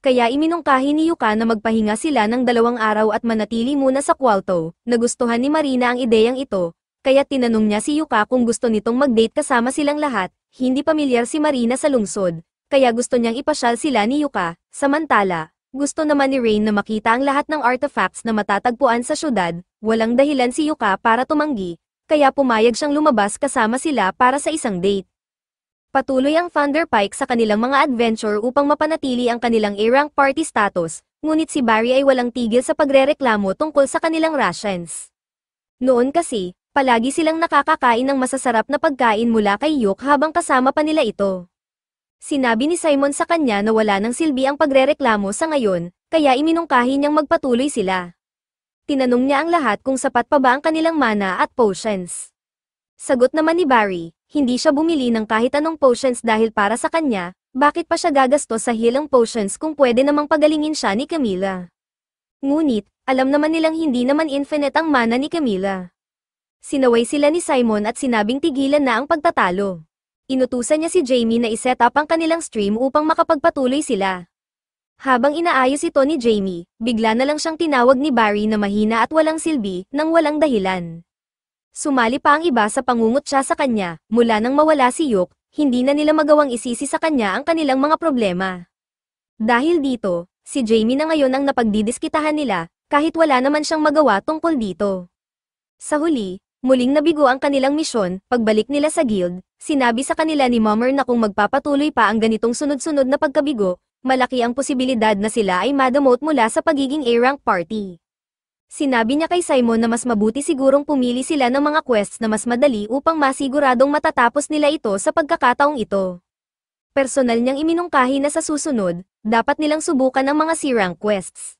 Kaya iminungkahi ni Yuka na magpahinga sila ng 2 araw at manatili muna sa kwarto. Nagustuhan ni Marina ang ideyang ito, kaya tinanong niya si Yuka kung gusto nitong mag-date kasama silang lahat. Hindi pamilyar si Marina sa lungsod, kaya gusto niyang ipasyal sila ni Yuka. Samantala, gusto naman ni Rain na makita ang lahat ng artifacts na matatagpuan sa syudad. Walang dahilan si Yuka para tumanggi, kaya pumayag siyang lumabas kasama sila para sa isang date. Patuloy ang Thunder Pike sa kanilang mga adventure upang mapanatili ang kanilang A-rank party status, ngunit si Barry ay walang tigil sa pagrereklamo tungkol sa kanilang rations. Noon kasi, palagi silang nakakakain ng masasarap na pagkain mula kay Yook habang kasama pa nila ito. Sinabi ni Simon sa kanya na wala nang silbi ang pagrereklamo sa ngayon, kaya iminungkahi niyang magpatuloy sila. Tinanong niya ang lahat kung sapat pa ba ang kanilang mana at potions. Sagot naman ni Barry, hindi siya bumili ng kahit anong potions dahil para sa kanya, bakit pa siya gagastos sa healing potions kung pwede namang pagalingin siya ni Camilla. Ngunit, alam naman nilang hindi naman infinite ang mana ni Camilla. Sinaway sila ni Simon at sinabing tigilan na ang pagtatalo. Inutusan niya si Jamie na iset up ang kanilang stream upang makapagpatuloy sila. Habang inaayos ito ni Jamie, bigla na lang siyang tinawag ni Barry na mahina at walang silbi, nang walang dahilan. Sumali pa ang iba sa pangungutya sa kanya, mula nang mawala si Yook, hindi na nila magawang isisi sa kanya ang kanilang mga problema. Dahil dito, si Jamie na ngayon ang napagdidiskitahan nila, kahit wala naman siyang magawa tungkol dito. Sa huli, muling nabigo ang kanilang misyon. Pagbalik nila sa guild, sinabi sa kanila ni Mummer na kung magpapatuloy pa ang ganitong sunod-sunod na pagkabigo, malaki ang posibilidad na sila ay ma-demote mula sa pagiging A-rank party. Sinabi niya kay Simon na mas mabuti sigurong pumili sila ng mga quests na mas madali upang masiguradong matatapos nila ito sa pagkakataong ito. Personal niyang iminungkahi na sa susunod, dapat nilang subukan ang mga C-rank quests.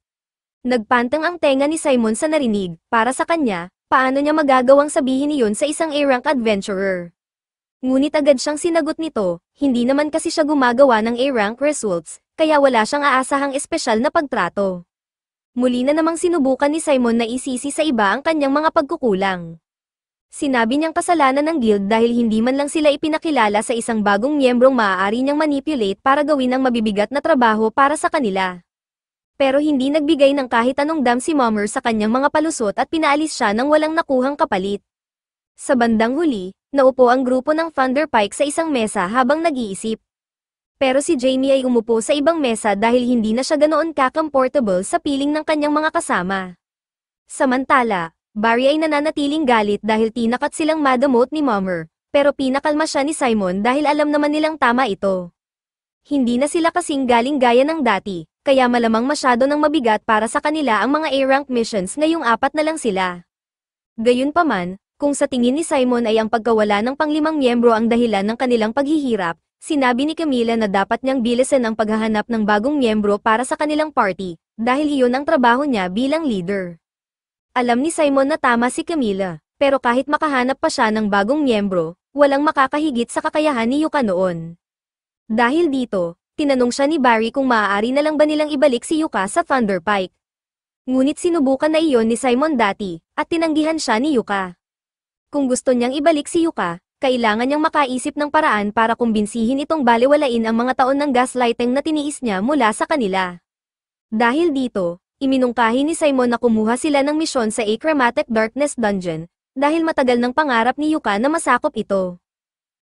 Nagpantang ang tenga ni Simon sa narinig, para sa kanya, paano niya magagawang sabihin iyon sa isang A-rank adventurer. Ngunit agad siyang sinagot nito, hindi naman kasi siya gumagawa ng A-rank results, kaya wala siyang aasahang espesyal na pagtrato. Muli na namang sinubukan ni Simon na isisi sa iba ang kanyang mga pagkukulang. Sinabi niyang kasalanan ng guild dahil hindi man lang sila ipinakilala sa isang bagong miyembrong maaari niyang manipulate para gawin ang mabibigat na trabaho para sa kanila. Pero hindi nagbigay ng kahit anong dam si Mummer sa kanyang mga palusot at pinaalis siya nang walang nakuhang kapalit. Sa bandang huli, naupo ang grupo ng Thunder Pike sa isang mesa habang nag-iisip. Pero si Jamie ay umupo sa ibang mesa dahil hindi na siya ganoon ka-comfortable sa piling ng kanyang mga kasama. Samantala, Barry ay nananatiling galit dahil tinakat silang ma-demote ni Mummer, pero pinakalma siya ni Simon dahil alam naman nilang tama ito. Hindi na sila kasing galing gaya ng dati, kaya malamang masyado nang mabigat para sa kanila ang mga A-rank missions ngayong 4 na lang sila. Gayunpaman, kung sa tingin ni Simon ay ang pagkawala ng panglimang miyembro ang dahilan ng kanilang paghihirap, sinabi ni Camilla na dapat niyang bilisan ang paghahanap ng bagong miyembro para sa kanilang party, dahil iyon ang trabaho niya bilang leader. Alam ni Simon na tama si Camila, pero kahit makahanap pa siya ng bagong miyembro, walang makakahigit sa kakayahan ni Yuka noon. Dahil dito, tinanong siya ni Barry kung maaari na lang ba nilang ibalik si Yuka sa Thunder Pike. Ngunit sinubukan na iyon ni Simon dati, at tinanggihan siya ni Yuka. Kung gusto niyang ibalik si Yuka, kailangan niyang makaisip ng paraan para kumbinsihin itong balewalain ang mga taon ng gaslighting na tiniis niya mula sa kanila. Dahil dito, iminungkahi ni Simon na kumuha sila ng misyon sa Achromatic Darkness Dungeon, dahil matagal ng pangarap ni Yuka na masakop ito.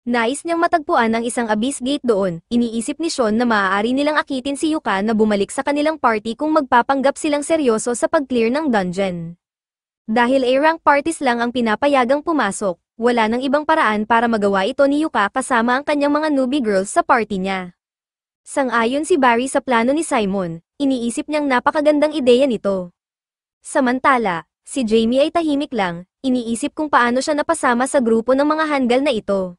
Nais niyang matagpuan ang isang abyss gate doon, iniisip ni Sean na maaari nilang akitin si Yuka na bumalik sa kanilang party kung magpapanggap silang seryoso sa pag-clear ng dungeon. Dahil A-rank parties lang ang pinapayagang pumasok, wala nang ibang paraan para magawa ito ni Yuka kasama ang kanyang mga newbie girls sa party niya. Sang-ayon si Barry sa plano ni Simon, iniisip niyang napakagandang ideya nito. Samantala, si Jamie ay tahimik lang, iniisip kung paano siya napasama sa grupo ng mga handgal na ito.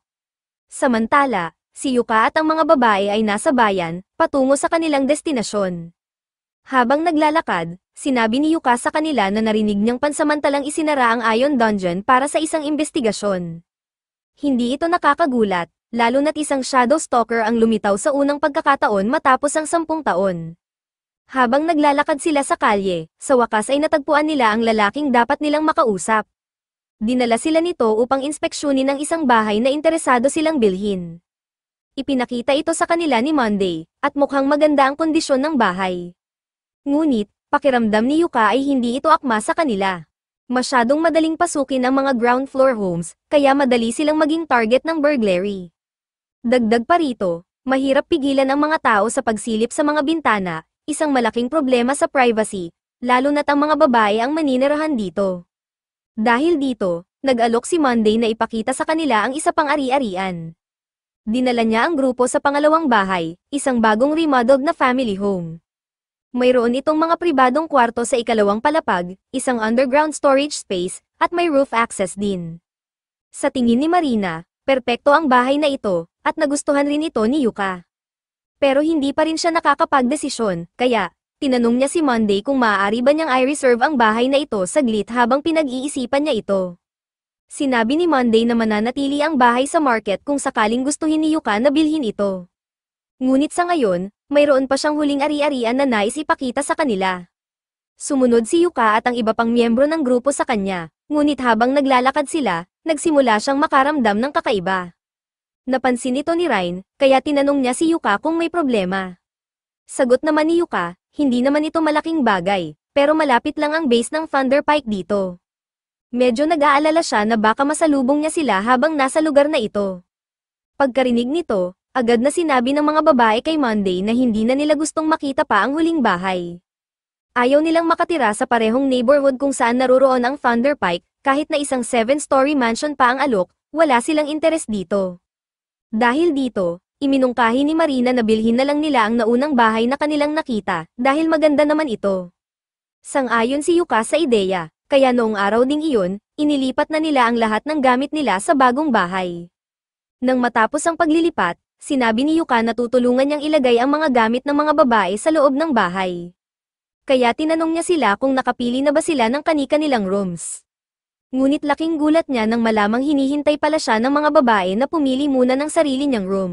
Samantala, si Yuka at ang mga babae ay nasa bayan, patungo sa kanilang destinasyon. Habang naglalakad, sinabi ni Yuka sa kanila na narinig niyang pansamantalang isinara ang Iron Dungeon para sa isang investigasyon. Hindi ito nakakagulat, lalo na't isang Shadow Stalker ang lumitaw sa unang pagkakataon matapos ang 10 taon. Habang naglalakad sila sa kalye, sa wakas ay natagpuan nila ang lalaking dapat nilang makausap. Dinala sila nito upang inspeksyonin ang isang bahay na interesado silang bilhin. Ipinakita ito sa kanila ni Monday, at mukhang maganda ang kondisyon ng bahay. Ngunit, pakiramdam ni Yuka ay hindi ito akma sa kanila. Masyadong madaling pasukin ang mga ground floor homes, kaya madali silang maging target ng burglary. Dagdag pa rito, mahirap pigilan ang mga tao sa pagsilip sa mga bintana, isang malaking problema sa privacy, lalo na't ang mga babae ang maninirahan dito. Dahil dito, nag-alok si Monday na ipakita sa kanila ang isa pang ari-arian. Dinala niya ang grupo sa pangalawang bahay, isang bagong remodeled na family home. Mayroon itong mga pribadong kwarto sa ikalawang palapag, isang underground storage space, at may roof access din. Sa tingin ni Marina, perpekto ang bahay na ito, at nagustuhan rin ito ni Yuka. Pero hindi pa rin siya nakakapagdesisyon, kaya, tinanong niya si Monday kung maaari ba niyang i-reserve ang bahay na ito saglit habang pinag-iisipan niya ito. Sinabi ni Monday na mananatili ang bahay sa market kung sakaling gustuhin ni Yuka na bilhin ito. Ngunit sa ngayon, mayroon pa siyang huling ari-arian na nais ipakita sa kanila. Sumunod si Yuka at ang iba pang miyembro ng grupo sa kanya, ngunit habang naglalakad sila, nagsimula siyang makaramdam ng kakaiba. Napansin ito ni Ryan, kaya tinanong niya si Yuka kung may problema. Sagot naman ni Yuka, hindi naman ito malaking bagay, pero malapit lang ang base ng Thunder Pike dito. Medyo nag-aalala siya na baka masalubong niya sila habang nasa lugar na ito. Pagkarinig nito, agad na sinabi ng mga babae kay Monday na hindi na nila gustong makita pa ang huling bahay. Ayaw nilang makatira sa parehong neighborhood kung saan naroroon ang Thunder Pike, kahit na isang 7-story mansion pa ang alok, wala silang interes dito. Dahil dito, iminungkahi ni Marina na bilhin na lang nila ang naunang bahay na kanilang nakita, dahil maganda naman ito. Sang-ayon si Yuka sa ideya, kaya noong araw ding iyon, inilipat na nila ang lahat ng gamit nila sa bagong bahay. Nang matapos ang paglilipat, sinabi ni Yuka na tutulungan niyang ilagay ang mga gamit ng mga babae sa loob ng bahay. Kaya tinanong niya sila kung nakapili na ba sila ng kani-kanilang rooms. Ngunit laking gulat niya nang malamang hinihintay pala siya ng mga babae na pumili muna ng sarili niyang room.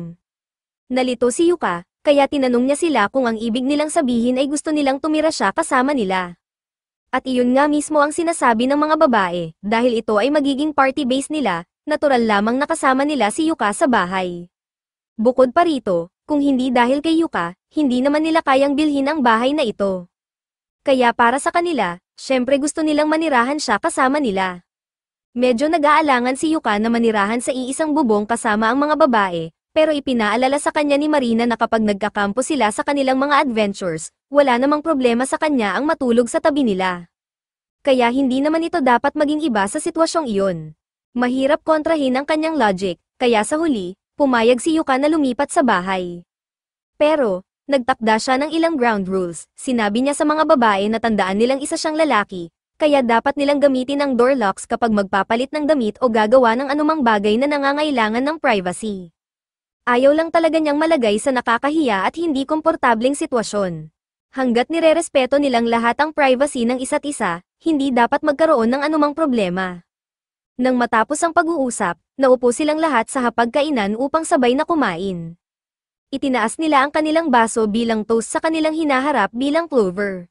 Nalito si Yuka, kaya tinanong niya sila kung ang ibig nilang sabihin ay gusto nilang tumira siya kasama nila. At iyon nga mismo ang sinasabi ng mga babae, dahil ito ay magiging party base nila, natural lamang nakasama nila si Yuka sa bahay. Bukod pa rito, kung hindi dahil kay Yuka, hindi naman nila kayang bilhin ang bahay na ito. Kaya para sa kanila, syempre gusto nilang manirahan siya kasama nila. Medyo nag-aalangan si Yuka na manirahan sa iisang bubong kasama ang mga babae, pero ipinaalala sa kanya ni Marina na kapag nagkakampo sila sa kanilang mga adventures, wala namang problema sa kanya ang matulog sa tabi nila. Kaya hindi naman ito dapat maging iba sa sitwasyong iyon. Mahirap kontrahin ang kanyang logic, kaya sa huli, pumayag si Yuka na lumipat sa bahay. Pero, nagtakda siya ng ilang ground rules. Sinabi niya sa mga babae na tandaan nilang isa siyang lalaki, kaya dapat nilang gamitin ang door locks kapag magpapalit ng damit o gagawa ng anumang bagay na nangangailangan ng privacy. Ayaw lang talaga niyang malagay sa nakakahiya at hindi komportableng sitwasyon. Hanggat nirerespeto nilang lahat ang privacy ng isa't isa, hindi dapat magkaroon ng anumang problema. Nang matapos ang pag-uusap, naupo silang lahat sa hapagkainan upang sabay na kumain. Itinaas nila ang kanilang baso bilang toast sa kanilang hinaharap bilang Clover.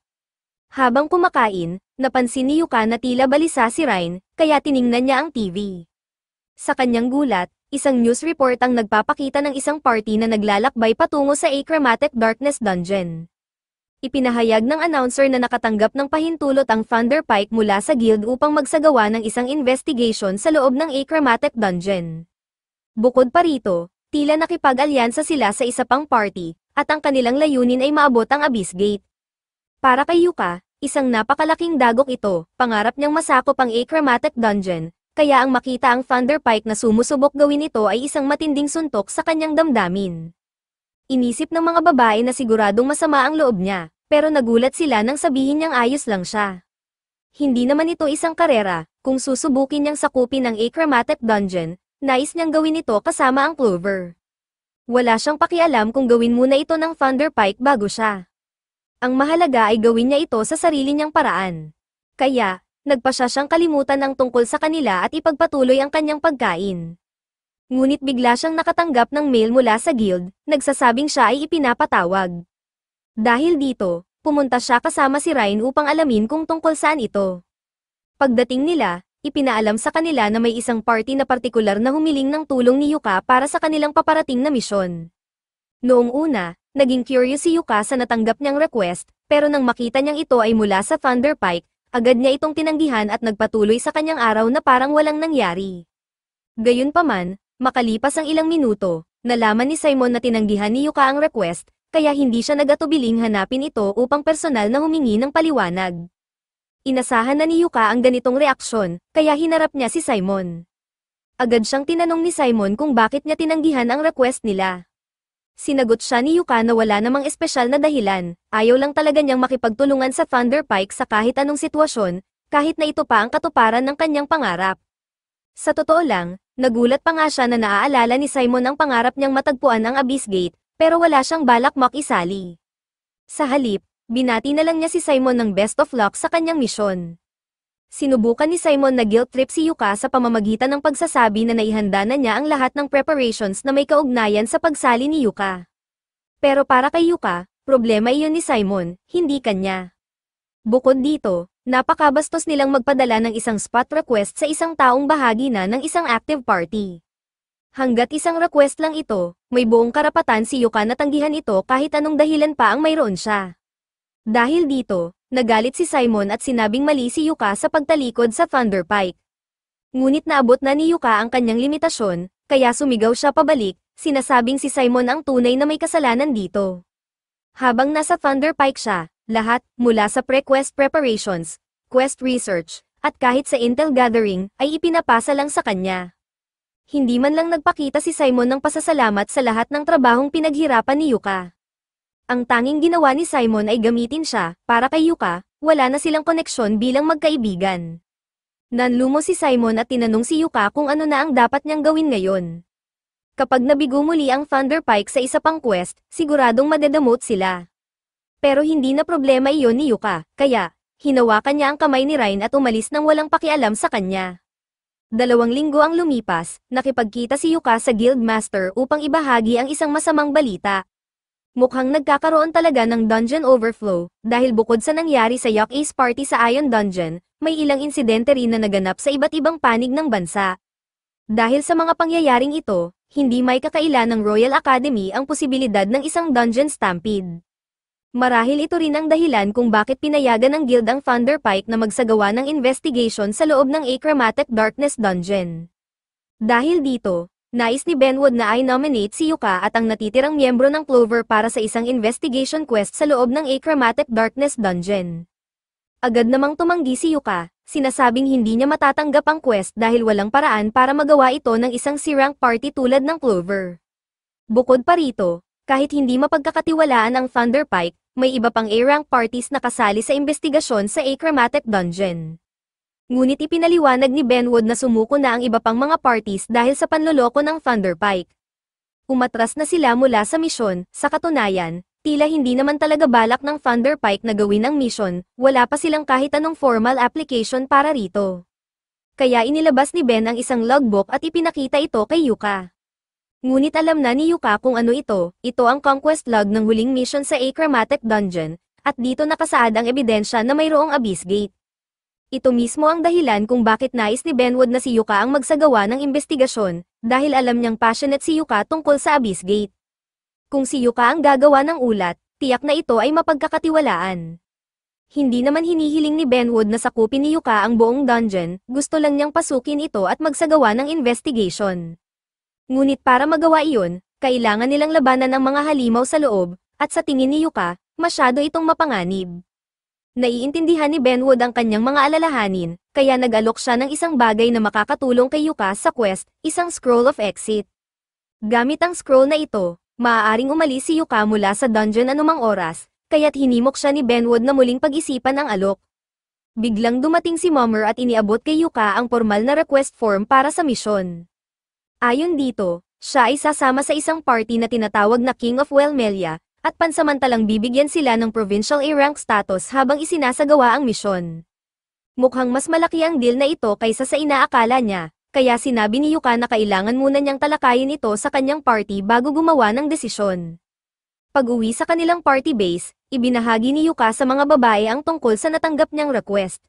Habang kumakain, napansin ni Yuka na tila balisa si Ryan, kaya tiningnan niya ang TV. Sa kanyang gulat, isang news report ang nagpapakita ng isang party na naglalakbay patungo sa Achromatic Darkness Dungeon. Ipinahayag ng announcer na nakatanggap ng pahintulot ang Thunder Pike mula sa guild upang magsagawa ng isang investigation sa loob ng Achromatic Dungeon. Bukod pa rito, tila nakipag-alyansa sila sa isa pang party, at ang kanilang layunin ay maabot ang Abyss Gate. Para kay Yuka, isang napakalaking dagok ito, pangarap niyang masakop ang Achromatic Dungeon, kaya ang makita ang Thunder Pike na sumusubok gawin ito ay isang matinding suntok sa kanyang damdamin. Inisip ng mga babae na siguradong masama ang loob niya, pero nagulat sila nang sabihin niyang ayos lang siya. Hindi naman ito isang karera, kung susubukin niyang sakupin ang Achromatic Dungeon, nais niyang gawin ito kasama ang Clover. Wala siyang pakialam kung gawin muna ito ng Thunder Pike bago siya. Ang mahalaga ay gawin niya ito sa sarili niyang paraan. Kaya, nagpasya siyang kalimutan ang tungkol sa kanila at ipagpatuloy ang kanyang pagkain. Ngunit bigla siyang nakatanggap ng mail mula sa guild, nagsasabing siya ay ipinapatawag. Dahil dito, pumunta siya kasama si Ryan upang alamin kung tungkol saan ito. Pagdating nila, ipinaalam sa kanila na may isang party na partikular na humiling ng tulong ni Yuka para sa kanilang paparating na misyon. Noong una, naging curious si Yuka sa natanggap niyang request, pero nang makita niyang ito ay mula sa Thunder Pike, agad niya itong tinanggihan at nagpatuloy sa kanyang araw na parang walang nangyari. Gayunpaman, makalipas ang ilang minuto, nalaman ni Simon na tinanggihan ni Yuka ang request, kaya hindi siya nag-atubiling hanapin ito upang personal na humingi ng paliwanag. Inasahan na ni Yuka ang ganitong reaksyon, kaya hinarap niya si Simon. Agad siyang tinanong ni Simon kung bakit niya tinanggihan ang request nila. Sinagot siya ni Yuka na wala namang espesyal na dahilan, ayaw lang talaga niyang makipagtulungan sa Thunder Pike sa kahit anong sitwasyon, kahit na ito pa ang katuparan ng kanyang pangarap. Sa totoo lang, nagulat pa nga siya na naaalala ni Simon ang pangarap niyang matagpuan ang Abyss Gate, pero wala siyang balak makisali. Sa halip, binati na lang niya si Simon ng best of luck sa kanyang misyon. Sinubukan ni Simon na guilt trip si Yuka sa pamamagitan ng pagsasabi na naihanda na niya ang lahat ng preparations na may kaugnayan sa pagsali ni Yuka. Pero para kay Yuka, problema iyon ni Simon, hindi kanya. Bukod dito, napakabastos nilang magpadala ng isang spot request sa isang taong bahagi na ng isang active party. Hanggat isang request lang ito, may buong karapatan si Yuka na tanggihan ito kahit anong dahilan pa ang mayroon siya. Dahil dito, nagalit si Simon at sinabing mali si Yuka sa pagtalikod sa Thunder Pike. Ngunit naabot na ni Yuka ang kanyang limitasyon, kaya sumigaw siya pabalik, sinasabing si Simon ang tunay na may kasalanan dito. Habang nasa Thunder Pike siya, lahat, mula sa pre-quest preparations, quest research, at kahit sa intel gathering, ay ipinapasa lang sa kanya. Hindi man lang nagpakita si Simon ng pasasalamat sa lahat ng trabahong pinaghirapan ni Yuka. Ang tanging ginawa ni Simon ay gamitin siya, para kay Yuka, wala na silang koneksyon bilang magkaibigan. Nanlumo si Simon at tinanong si Yuka kung ano na ang dapat niyang gawin ngayon. Kapag nabigo muli ang Thunder Pike sa isa pang quest, siguradong madedemote sila. Pero hindi na problema iyon ni Yuka, kaya, hinawakan niya ang kamay ni Ryan at umalis nang walang pakialam sa kanya. 2 linggo ang lumipas, nakipagkita si Yuka sa Guildmaster upang ibahagi ang isang masamang balita. Mukhang nagkakaroon talaga ng dungeon overflow, dahil bukod sa nangyari sa Yok Ace Party sa Iron Dungeon, may ilang insidente rin na naganap sa iba't ibang panig ng bansa. Dahil sa mga pangyayaring ito, hindi may kakaila ng Royal Academy ang posibilidad ng isang dungeon stampede. Marahil ito rin ang dahilan kung bakit pinayagan ng guild ang Thunder Pike na magsagawa ng investigation sa loob ng Achromatic Darkness Dungeon. Dahil dito, nais ni Benwood na i-nominate si Yuka at ang natitirang miyembro ng Clover para sa isang investigation quest sa loob ng Achromatic Darkness Dungeon. Agad namang tumanggi si Yuka, sinasabing hindi niya matatanggap ang quest dahil walang paraan para magawa ito ng isang C-rank party tulad ng Clover. Bukod pa rito, kahit hindi mapagkakatiwalaan ang Thunder Pike, may iba pang A-rank parties na kasali sa investigasyon sa Achromatic Dungeon. Ngunit ipinaliwanag ni Benwood na sumuko na ang iba pang mga parties dahil sa panloloko ng Thunder Pike. Umatras na sila mula sa misyon, sa katunayan, Tila hindi naman talaga balak ng Thunder Pike na gawin ang mission, wala pa silang kahit anong formal application para rito. Kaya inilabas ni Ben ang isang logbook at ipinakita ito kay Yuka. Ngunit alam na ni Yuka kung ano ito ang conquest log ng huling mission sa Achromatic Dungeon, at dito nakasaad ang ebidensya na mayroong Abyss Gate. Ito mismo ang dahilan kung bakit nais ni Benwood na si Yuka ang magsagawa ng investigasyon, dahil alam niyang passionate si Yuka tungkol sa Abyss Gate. Kung si Yuka ang gagawa ng ulat, tiyak na ito ay mapagkakatiwalaan. Hindi naman hinihiling ni Benwood na sakupin ni Yuka ang buong dungeon, gusto lang niyang pasukin ito at magsagawa ng investigation. Ngunit para magawa iyon, kailangan nilang labanan ang mga halimaw sa loob, at sa tingin ni Yuka, masyado itong mapanganib. Naiintindihan ni Benwood ang kanyang mga alalahanin, kaya nag-alok siya ng isang bagay na makakatulong kay Yuka sa quest, isang scroll of exit. Gamit ang scroll na ito, maaaring umalis si Yuka mula sa dungeon anumang oras, kaya't hinimok siya ni Benwood na muling pag-isipan ang alok. Biglang dumating si Mummer at iniabot kay Yuka ang formal na request form para sa misyon. Ayon dito, siya ay sasama sa isang party na tinatawag na King of Wellmelia, at pansamantalang bibigyan sila ng Provincial A-rank status habang isinasagawa ang misyon. Mukhang mas malaki ang deal na ito kaysa sa inaakala niya, kaya sinabi ni Yuka na kailangan muna niyang talakayin ito sa kanyang party bago gumawa ng desisyon. Pag-uwi sa kanilang party base, ibinahagi ni Yuka sa mga babae ang tungkol sa natanggap niyang request.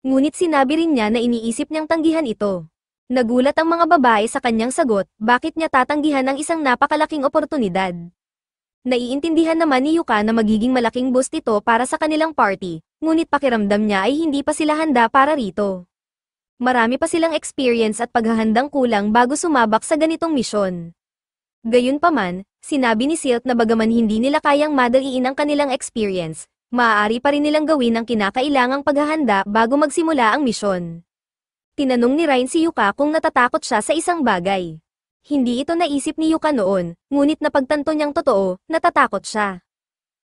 Ngunit sinabi rin niya na iniisip niyang tanggihan ito. Nagulat ang mga babae sa kanyang sagot, bakit niya tatanggihan ang isang napakalaking oportunidad. Naiintindihan naman ni Yuka na magiging malaking boost ito para sa kanilang party, ngunit pakiramdam niya ay hindi pa sila handa para rito. Marami pa silang experience at paghahandang kulang bago sumabak sa ganitong misyon. Gayunpaman, sinabi ni Silk na bagaman hindi nila kayang madaliin ang kanilang experience, maaari pa rin nilang gawin ang kinakailangang paghahanda bago magsimula ang misyon. Tinanong ni Ryan si Yuka kung natatakot siya sa isang bagay. Hindi ito naisip ni Yuka noon, ngunit napagtanto niyang totoo, natatakot siya.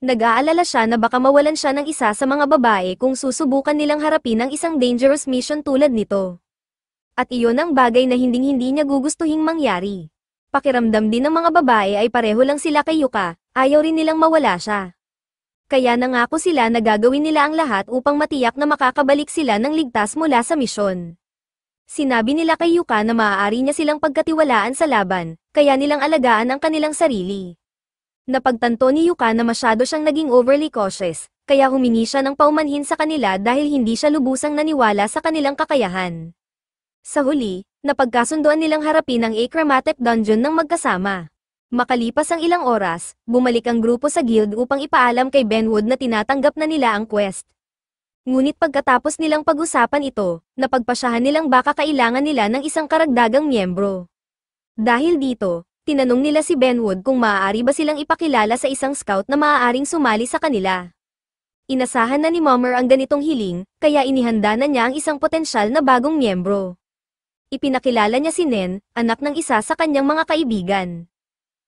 Nag-aalala siya na baka mawalan siya ng isa sa mga babae kung susubukan nilang harapin ang isang dangerous mission tulad nito. At iyon ang bagay na hinding-hindi niya gugustuhing mangyari. Pakiramdam din ng mga babae ay pareho lang sila kay Yuka, ayaw rin nilang mawala siya. Kaya nangako sila na gagawin nila ang lahat upang matiyak na makakabalik sila ng ligtas mula sa misyon. Sinabi nila kay Yuka na maaari niya silang pagkatiwalaan sa laban, kaya nilang alagaan ang kanilang sarili. Napagtanto ni Yuka na masyado siyang naging overly cautious, kaya humingi siya ng paumanhin sa kanila dahil hindi siya lubusang naniwala sa kanilang kakayahan. Sa huli, napagkasunduan nilang harapin ang Achromatic Dungeon ng magkasama. Makalipas ang ilang oras, bumalik ang grupo sa guild upang ipaalam kay Benwood na tinatanggap na nila ang quest. Ngunit pagkatapos nilang pag-usapan ito, napagpasyahan nilang baka kailangan nila ng isang karagdagang miyembro. Dahil dito, tinanong nila si Benwood kung maaari ba silang ipakilala sa isang scout na maaaring sumali sa kanila. Inasahan na ni Mummer ang ganitong hiling, kaya inihanda na niya ang isang potensyal na bagong miyembro. Ipinakilala niya si Nen, anak ng isa sa kanyang mga kaibigan.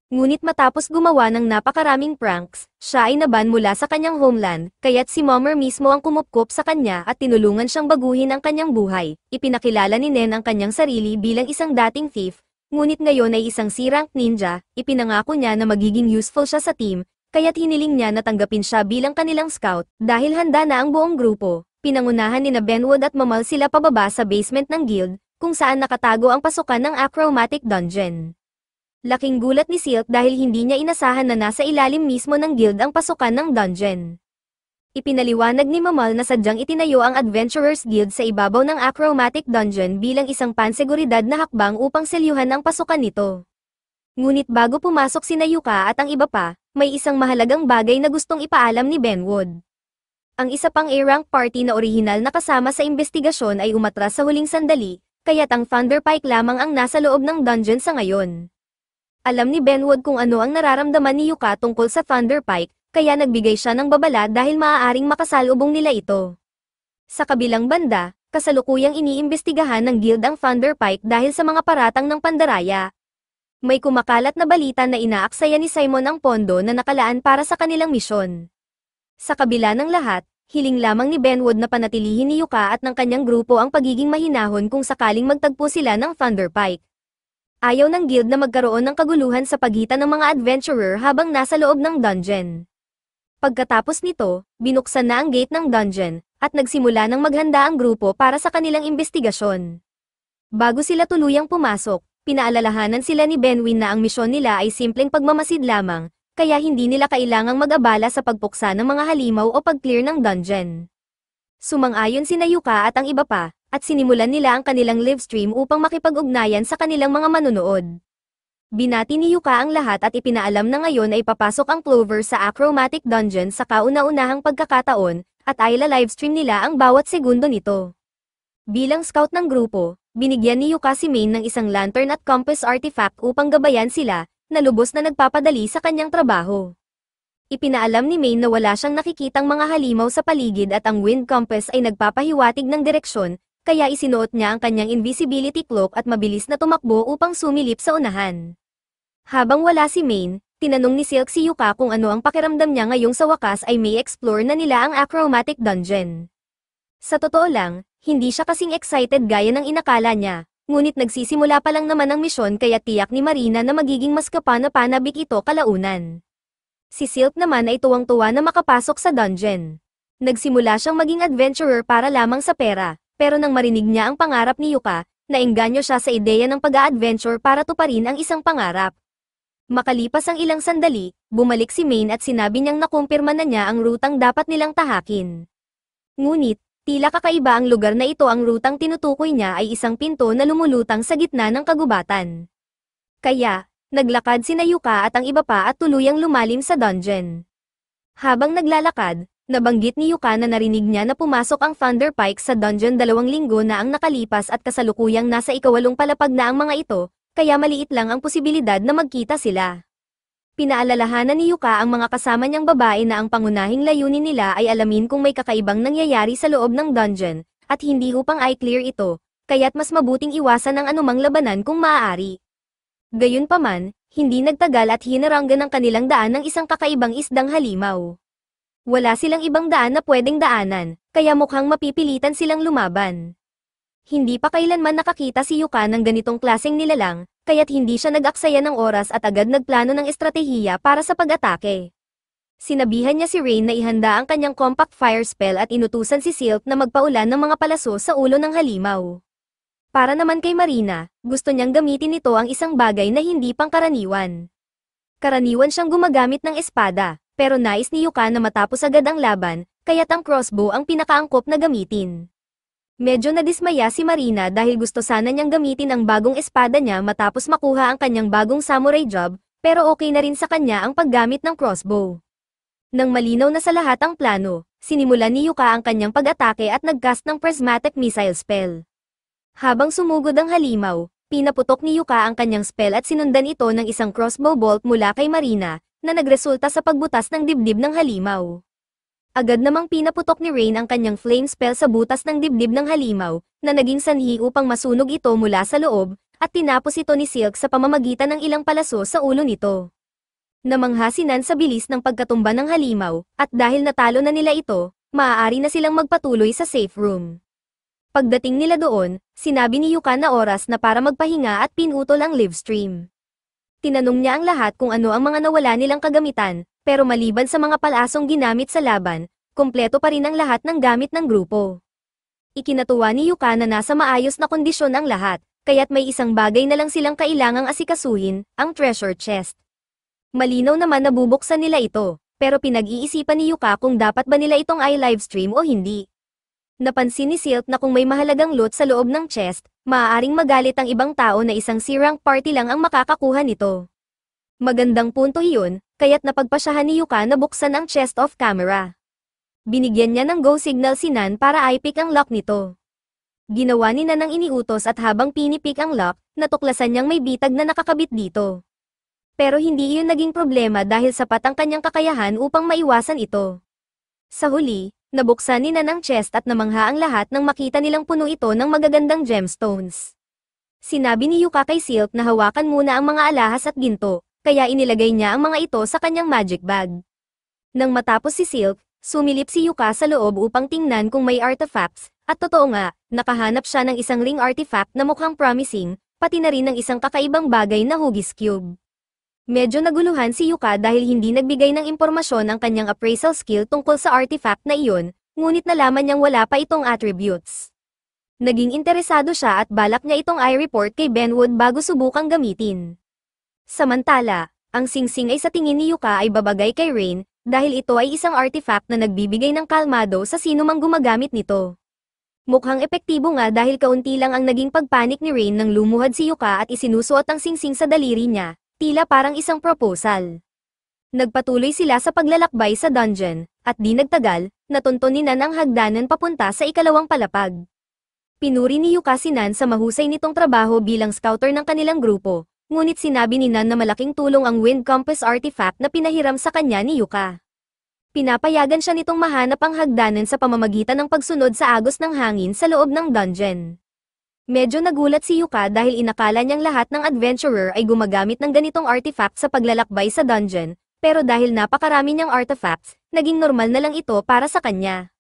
Ngunit matapos gumawa ng napakaraming pranks, siya ay naban mula sa kanyang homeland, kaya't si Mummer mismo ang kumupkop sa kanya at tinulungan siyang baguhin ang kanyang buhay. Ipinakilala ni Nen ang kanyang sarili bilang isang dating thief, ngunit ngayon ay isang C-rank ninja. Ipinangako niya na magiging useful siya sa team, kaya't hiniling niya na tanggapin siya bilang kanilang scout. Dahil handa na ang buong grupo, pinangunahan ni Benwood at Mamal sila pababa sa basement ng guild, kung saan nakatago ang pasukan ng Achromatic Dungeon. Laking gulat ni Silk dahil hindi niya inasahan na nasa ilalim mismo ng guild ang pasukan ng dungeon. Ipinaliwanag ni Mamal na sadyang itinayo ang Adventurers Guild sa ibabaw ng Achromatic Dungeon bilang isang panseguridad na hakbang upang selyuhan ang pasukan nito. Ngunit bago pumasok sina Yuka at ang iba pa, may isang mahalagang bagay na gustong ipaalam ni Benwood. Ang isa pang A-rank party na orihinal na kasama sa investigasyon ay umatras sa huling sandali, kaya't ang Thunder Pike lamang ang nasa loob ng dungeon sa ngayon. Alam ni Benwood kung ano ang nararamdaman ni Yuka tungkol sa Thunder Pike, kaya nagbigay siya ng babala dahil maaaring makasalubong nila ito. Sa kabilang banda, kasalukuyang iniimbestigahan ng guild ang Thunder Pike dahil sa mga paratang ng pandaraya. May kumakalat na balita na inaaksaya ni Simon ang pondo na nakalaan para sa kanilang misyon. Sa kabila ng lahat, hiling lamang ni Benwood na panatilihin ni Yuka at ng kanyang grupo ang pagiging mahinahon kung sakaling magtagpo sila ng Thunder Pike. Ayaw ng guild na magkaroon ng kaguluhan sa pagitan ng mga adventurer habang nasa loob ng dungeon. Pagkatapos nito, binuksan na ang gate ng dungeon, at nagsimula ng maghanda ang grupo para sa kanilang imbestigasyon. Bago sila tuluyang pumasok, pinaalalahanan sila ni Benwin na ang misyon nila ay simpleng pagmamasid lamang, kaya hindi nila kailangang mag-abala sa pagpuksa ng mga halimaw o pag-clear ng dungeon. Sumang-ayon sina Yuka at ang iba pa, at sinimulan nila ang kanilang livestream upang makipag-ugnayan sa kanilang mga manonood. Binati ni Yuka ang lahat at ipinaalam na ngayon ay papasok ang Clover sa Achromatic Dungeon sa kauna-unahang pagkakataon, at ay livestream nila ang bawat segundo nito. Bilang scout ng grupo, binigyan ni Yuka si Main ng isang lantern at compass artifact upang gabayan sila, na lubos na nagpapadali sa kanyang trabaho. Ipinaalam ni Main na wala siyang nakikitang mga halimaw sa paligid at ang wind compass ay nagpapahiwatig ng direksyon, kaya isinuot niya ang kanyang invisibility cloak at mabilis na tumakbo upang sumilip sa unahan. Habang wala si Main, tinanong ni Silk si Yuka kung ano ang pakiramdam niya ngayong sa wakas ay may explore na nila ang Achromatic Dungeon. Sa totoo lang, hindi siya kasing excited gaya ng inakala niya, ngunit nagsisimula pa lang naman ang misyon kaya tiyak ni Marina na magiging mas kapana-panabik ito kalaunan. Si Silk naman ay tuwang-tuwa na makapasok sa dungeon. Nagsimula siyang maging adventurer para lamang sa pera, pero nang marinig niya ang pangarap ni Yuka, naengganyo siya sa ideya ng pag-a-adventure para tuparin ang isang pangarap. Makalipas ang ilang sandali, bumalik si Main at sinabi niyang nakumpirma na niya ang rutang dapat nilang tahakin. Ngunit, tila kakaiba ang lugar na ito, ang rutang tinutukoy niya ay isang pinto na lumulutang sa gitna ng kagubatan. Kaya, naglakad sina Yuka at ang iba pa at tuluyang lumalim sa dungeon. Habang naglalakad, nabanggit ni Yuka na narinig niya na pumasok ang Thunder Pike sa dungeon 2 linggo na ang nakalipas at kasalukuyang nasa ikawalong palapag na ang mga ito, kaya maliit lang ang posibilidad na magkita sila. Pinaalalahanan ni Yuka ang mga kasama niyang babae na ang pangunahing layunin nila ay alamin kung may kakaibang nangyayari sa loob ng dungeon, at hindi upang i-clear ito, kaya't mas mabuting iwasan ang anumang labanan kung maaari. Gayunpaman, hindi nagtagal at hinaranggan ang kanilang daan ng isang kakaibang isdang halimaw. Wala silang ibang daan na pwedeng daanan, kaya mukhang mapipilitan silang lumaban. Hindi pa kailanman nakakita si Yuka ng ganitong klaseng nilalang, kaya't hindi siya nag-aksaya ng oras at agad nagplano ng estratehiya para sa pag-atake. Sinabihan niya si Rain na ihanda ang kanyang compact fire spell at inutusan si Silk na magpaulan ng mga palaso sa ulo ng halimaw. Para naman kay Marina, gusto niyang gamitin ito ang isang bagay na hindi pangkaraniwan. Karaniwan siyang gumagamit ng espada, pero nais ni Yuka na matapos agad ang laban, kaya't ang crossbow ang pinakaangkop na gamitin. Medyo nadismaya si Marina dahil gusto sana niyang gamitin ang bagong espada niya matapos makuha ang kanyang bagong samurai job, pero okay na rin sa kanya ang paggamit ng crossbow. Nang malinaw na sa lahat ang plano, sinimulan ni Yuka ang kanyang pag-atake at nag-cast ng prismatic missile spell. Habang sumugod ang halimaw, pinaputok ni Yuka ang kanyang spell at sinundan ito ng isang crossbow bolt mula kay Marina, na nagresulta sa pagbutas ng dibdib ng halimaw. Agad namang pinaputok ni Rain ang kanyang flame spell sa butas ng dibdib ng halimaw, na naging sanhi upang masunog ito mula sa loob, at tinapos ito ni Silk sa pamamagitan ng ilang palaso sa ulo nito. Namanghasinan sa bilis ng pagkatumba ng halimaw, at dahil natalo na nila ito, maaari na silang magpatuloy sa safe room. Pagdating nila doon, sinabi ni Yuka na oras na para magpahinga at pinutol ang livestream. Tinanong niya ang lahat kung ano ang mga nawala nilang kagamitan, pero maliban sa mga palasong ginamit sa laban, kumpleto pa rin ang lahat ng gamit ng grupo. Ikinatuwa ni Yuka na nasa maayos na kondisyon ang lahat, kaya't may isang bagay na lang silang kailangang asikasuhin, ang treasure chest. Malinaw naman na bubuksan nila ito, pero pinag-iisipan ni Yuka kung dapat ba nila itong i-livestream o hindi. Napansin ni Silk na kung may mahalagang loot sa loob ng chest, maaaring magalit ang ibang tao na isang C-rank party lang ang makakakuha nito. Magandang punto iyon, kaya't napagpasyahan ni Yuka na buksan ang chest off camera. Binigyan niya ng go signal si Nan para i-pick ang lock nito. Ginawa ni Nan ang iniutos at habang pinipik ang lock, natuklasan niyang may bitag na nakakabit dito. Pero hindi iyon naging problema dahil sapat ang kanyang kakayahan upang maiwasan ito. Sa huli, nabuksan ni Nan ang chest at namangha ang lahat nang makita nilang puno ito ng magagandang gemstones. Sinabi ni Yuka kay Silk na hawakan muna ang mga alahas at ginto, kaya inilagay niya ang mga ito sa kanyang magic bag. Nang matapos si Silk, sumilip si Yuka sa loob upang tingnan kung may artifacts, at totoo nga, nakahanap siya ng isang ring artifact na mukhang promising, pati na rin ng isang kakaibang bagay na Hugis Cube. Medyo naguluhan si Yuka dahil hindi nagbigay ng impormasyon ang kanyang appraisal skill tungkol sa artifact na iyon, ngunit nalaman niyang wala pa itong attributes. Naging interesado siya at balak niya itong i-report kay Benwood bago subukang gamitin. Samantala, ang singsing ay sa tingin ni Yuka ay babagay kay Rain, dahil ito ay isang artifact na nagbibigay ng kalmado sa sino mang gumagamit nito. Mukhang epektibo nga dahil kaunti lang ang naging pagpanik ni Rain nang lumuhad si Yuka at isinusuot ang singsing sa daliri niya, tila parang isang proposal. Nagpatuloy sila sa paglalakbay sa dungeon, at di nagtagal, natunto ni Nan ang hagdanan papunta sa ikalawang palapag. Pinuri ni Yuka si Nan sa mahusay nitong trabaho bilang scouter ng kanilang grupo, ngunit sinabi ni Nan na malaking tulong ang Wind Compass artifact na pinahiram sa kanya ni Yuka. Pinapayagan siya nitong mahanap ang hagdanan sa pamamagitan ng pagsunod sa agos ng hangin sa loob ng dungeon. Medyo nagulat si Yuka dahil inakala niyang lahat ng adventurer ay gumagamit ng ganitong artifact sa paglalakbay sa dungeon, pero dahil napakarami niyang artifacts, naging normal na lang ito para sa kanya.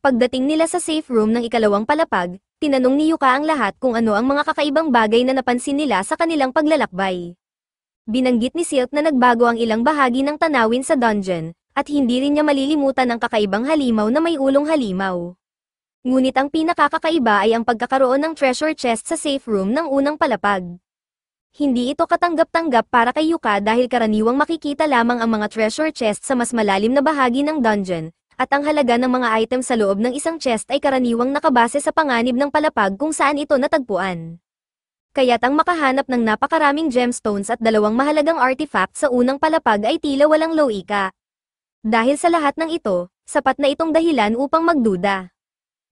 Pagdating nila sa safe room ng ikalawang palapag, tinanong ni Yuka ang lahat kung ano ang mga kakaibang bagay na napansin nila sa kanilang paglalakbay. Binanggit ni Silk na nagbago ang ilang bahagi ng tanawin sa dungeon, at hindi rin niya malilimutan ang kakaibang halimaw na may ulong halimaw. Ngunit ang pinakakakaiba ay ang pagkakaroon ng treasure chest sa safe room ng unang palapag. Hindi ito katanggap-tanggap para kay Yuka dahil karaniwang makikita lamang ang mga treasure chest sa mas malalim na bahagi ng dungeon, at ang halaga ng mga item sa loob ng isang chest ay karaniwang nakabase sa panganib ng palapag kung saan ito natagpuan. Kaya't ang makahanap ng napakaraming gemstones at dalawang mahalagang artifact sa unang palapag ay tila walang logika. Dahil sa lahat ng ito, sapat na itong dahilan upang magduda.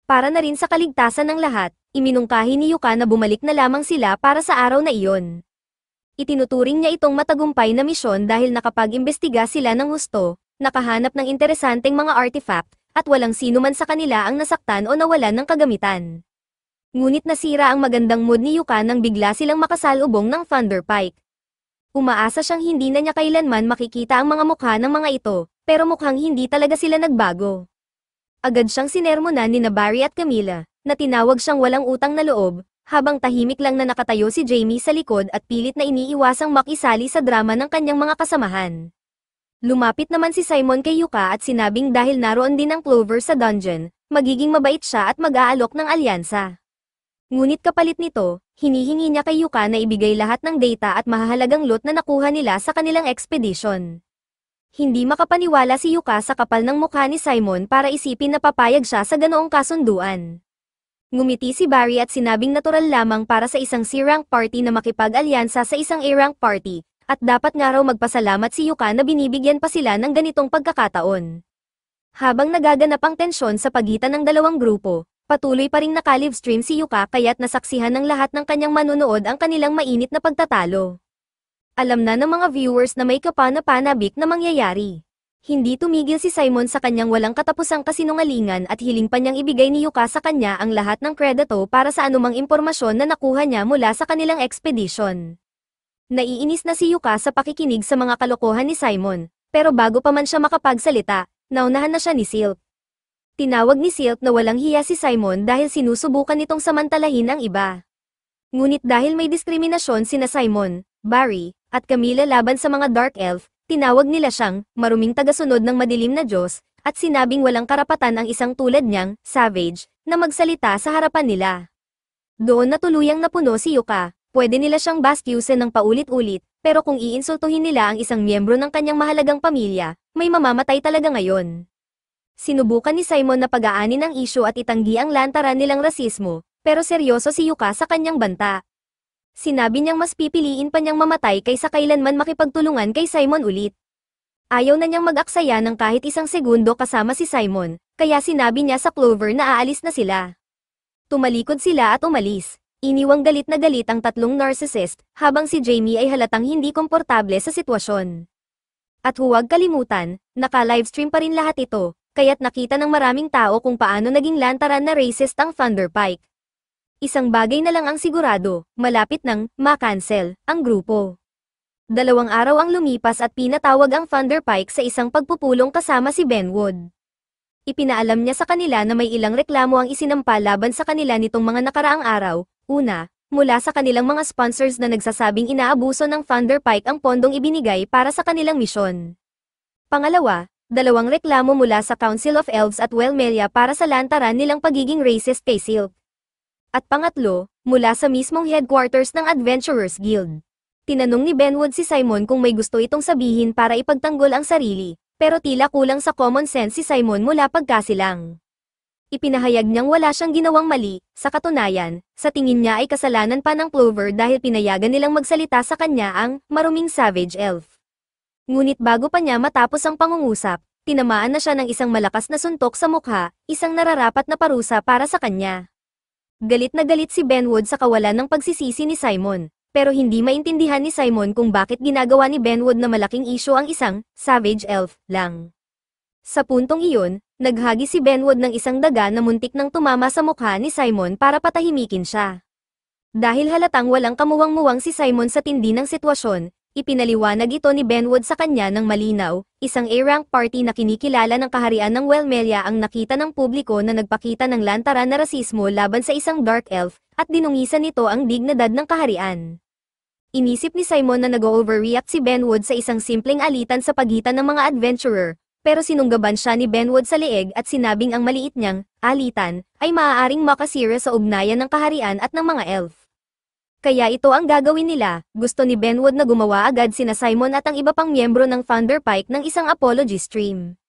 Para na rin sa kaligtasan ng lahat, iminungkahi ni Yuka na bumalik na lamang sila para sa araw na iyon. Itinuturing niya itong matagumpay na misyon dahil nakapag-imbestiga sila ng husto, nakahanap ng interesanteng mga artifact, at walang sino man sa kanila ang nasaktan o nawalan ng kagamitan. Ngunit nasira ang magandang mood ni Yuka nang bigla silang makasalubong ng Thunderpike. Umaasa siyang hindi na niya kailanman makikita ang mga mukha ng mga ito, pero mukhang hindi talaga sila nagbago. Agad siyang sinermonan ni Barry at Camilla, na tinawag siyang walang utang na loob, habang tahimik lang na nakatayo si Jamie sa likod at pilit na iniiwasang makisali sa drama ng kanyang mga kasamahan. Lumapit naman si Simon kay Yuka at sinabing dahil naroon din ang Clover sa dungeon, magiging mabait siya at mag-aalok ng alyansa. Ngunit kapalit nito, hinihingi niya kay Yuka na ibigay lahat ng data at mahahalagang loot na nakuha nila sa kanilang expedition. Hindi makapaniwala si Yuka sa kapal ng mukha ni Simon para isipin na papayag siya sa ganoong kasunduan. Ngumiti si Barry at sinabing natural lamang para sa isang C-rank party na makipag-alyansa sa isang A-rank party, at dapat nga raw magpasalamat si Yuka na binibigyan pa sila ng ganitong pagkakataon. Habang nagaganap ang tensyon sa pagitan ng dalawang grupo, patuloy pa ring naka-livestream si Yuka kaya't nasaksihan ng lahat ng kanyang manunood ang kanilang mainit na pagtatalo. Alam na ng mga viewers na may kapana-panabik na mangyayari. Hindi tumigil si Simon sa kanyang walang katapusang kasinungalingan at hiling pa niyang ibigay ni Yuka sa kanya ang lahat ng kredito para sa anumang impormasyon na nakuha niya mula sa kanilang expedition. Naiinis na si Yuka sa pakikinig sa mga kalokohan ni Simon, pero bago pa man siya makapagsalita, naunahan na siya ni Silk. Tinawag ni Silk na walang hiya si Simon dahil sinusubukan nitong samantalahin ang iba. Ngunit dahil may diskriminasyon sina Simon, Barry, at Camilla laban sa mga Dark Elf, tinawag nila siyang maruming tagasunod ng madilim na Diyos, at sinabing walang karapatan ang isang tulad niyang savage na magsalita sa harapan nila. Doon na tuluyang napuno si Yuka, pwede nila siyang bastyusin ng paulit-ulit, pero kung iinsultuhin nila ang isang miyembro ng kanyang mahalagang pamilya, may mamamatay talaga ngayon. Sinubukan ni Simon na pag-aanin ang isyu at itanggi ang lantaran nilang rasismo, pero seryoso si Yuka sa kanyang banta. Sinabi niyang mas pipiliin pa niyang mamatay kaysa kailanman makipagtulungan kay Simon ulit. Ayaw na niyang mag-aksaya ng kahit isang segundo kasama si Simon, kaya sinabi niya sa Clover na aalis na sila. Tumalikod sila at umalis. Iniwang galit na galit ang tatlong narcissist, habang si Jamie ay halatang hindi komportable sa sitwasyon. At huwag kalimutan, naka-livestream pa rin lahat ito, kaya't nakita ng maraming tao kung paano naging lantaran na racist ang Thunderpike. Isang bagay na lang ang sigurado, malapit nang ma-cancel ang grupo. 2 araw ang lumipas at pinatawag ang Thunderpike sa isang pagpupulong kasama si Benwood. Ipinaalam niya sa kanila na may ilang reklamo ang isinampa laban sa kanila nitong mga nakaraang araw. Una, mula sa kanilang mga sponsors na nagsasabing inaabuso ng Thunder Pike ang pondong ibinigay para sa kanilang misyon. Pangalawa, dalawang reklamo mula sa Council of Elves at Wellmelia para sa lantaran nilang pagiging racist kay Silk. At pangatlo, mula sa mismong headquarters ng Adventurers Guild. Tinanong ni Benwood si Simon kung may gusto itong sabihin para ipagtanggol ang sarili, pero tila kulang sa common sense si Simon mula pagkasilang. Ipinahayag niyang wala siyang ginawang mali, sa katunayan, sa tingin niya ay kasalanan pa ng Clover dahil pinayagan nilang magsalita sa kanya ang maruming savage elf. Ngunit bago pa niya matapos ang pangungusap, tinamaan na siya ng isang malakas na suntok sa mukha, isang nararapat na parusa para sa kanya. Galit na galit si Benwood sa kawalan ng pagsisisi ni Simon, pero hindi maintindihan ni Simon kung bakit ginagawa ni Benwood na malaking issue ang isang savage elf lang. Sa puntong iyon, naghagi si Benwood ng isang daga na muntik nang tumama sa mukha ni Simon para patahimikin siya. Dahil halatang walang kamuwang-muwang si Simon sa tindi ng sitwasyon, ipinaliwanag ito ni Benwood sa kanya ng malinaw, isang A-rank party na kinikilala ng kaharian ng Wellmelia ang nakita ng publiko na nagpakita ng lantaran na rasismo laban sa isang dark elf, at dinungisan nito ang dignidad ng kaharian. Inisip ni Simon na nag-overreact si Benwood sa isang simpleng alitan sa pagitan ng mga adventurer, pero sinunggaban siya ni Benwood sa leeg at sinabing ang maliit niyang alitan ay maaaring makasira sa ugnayan ng kaharian at ng mga elf. Kaya ito ang gagawin nila. Gusto ni Benwood na gumawa agad sina Simon at ang iba pang miyembro ng Thunder Pike ng isang apology stream.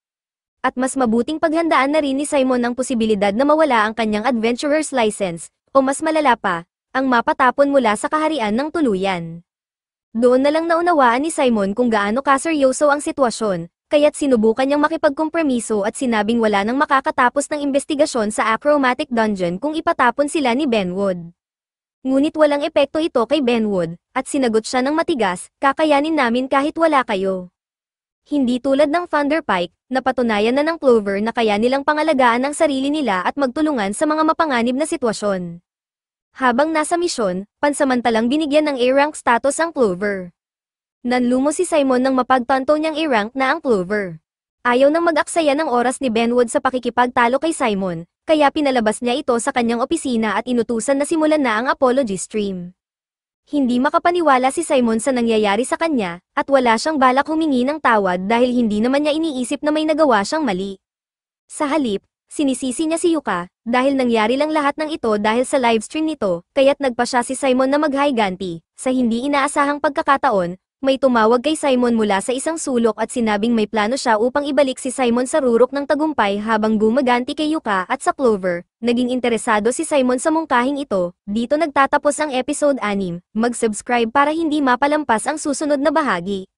At mas mabuting paghandaan na rin ni Simon ang posibilidad na mawala ang kanyang adventurer's license, o mas malala pa, ang mapatapon mula sa kaharian ng tuluyan. Doon na lang naunawaan ni Simon kung gaano kaseryoso ang sitwasyon, kaya't sinubukan niyang makipagkompromiso at sinabing wala nang makakatapos ng investigasyon sa Achromatic Dungeon kung ipatapon sila ni Benwood. Ngunit walang epekto ito kay Benwood, at sinagot siya ng matigas, kakayanin namin kahit wala kayo. Hindi tulad ng Thunder Pike, napatunayan na ng Clover na kaya nilang pangalagaan ang sarili nila at magtulungan sa mga mapanganib na sitwasyon. Habang nasa misyon, pansamantalang binigyan ng A-rank status ang Clover. Nanlumo si Simon nang mapagtanto niyang i-rank na ang Clover. Ayaw nang mag-aksaya ng oras ni Benwood sa pakikipagtalo kay Simon, kaya pinalabas niya ito sa kanyang opisina at inutusan na simulan na ang apology stream. Hindi makapaniwala si Simon sa nangyayari sa kanya, at wala siyang balak humingi ng tawad dahil hindi naman niya iniisip na may nagawa siyang mali. Sa halip, sinisisi niya si Yuka, dahil nangyari lang lahat ng ito dahil sa livestream nito, kaya't nagpa siya si Simon na maghiganti. Sa hindi inaasahang pagkakataon, may tumawag kay Simon mula sa isang sulok at sinabing may plano siya upang ibalik si Simon sa rurok ng tagumpay habang gumaganti kay Yuka at sa Clover. Naging interesado si Simon sa mungkahing ito. Dito nagtatapos ang episode 6. Mag-subscribe para hindi mapalampas ang susunod na bahagi.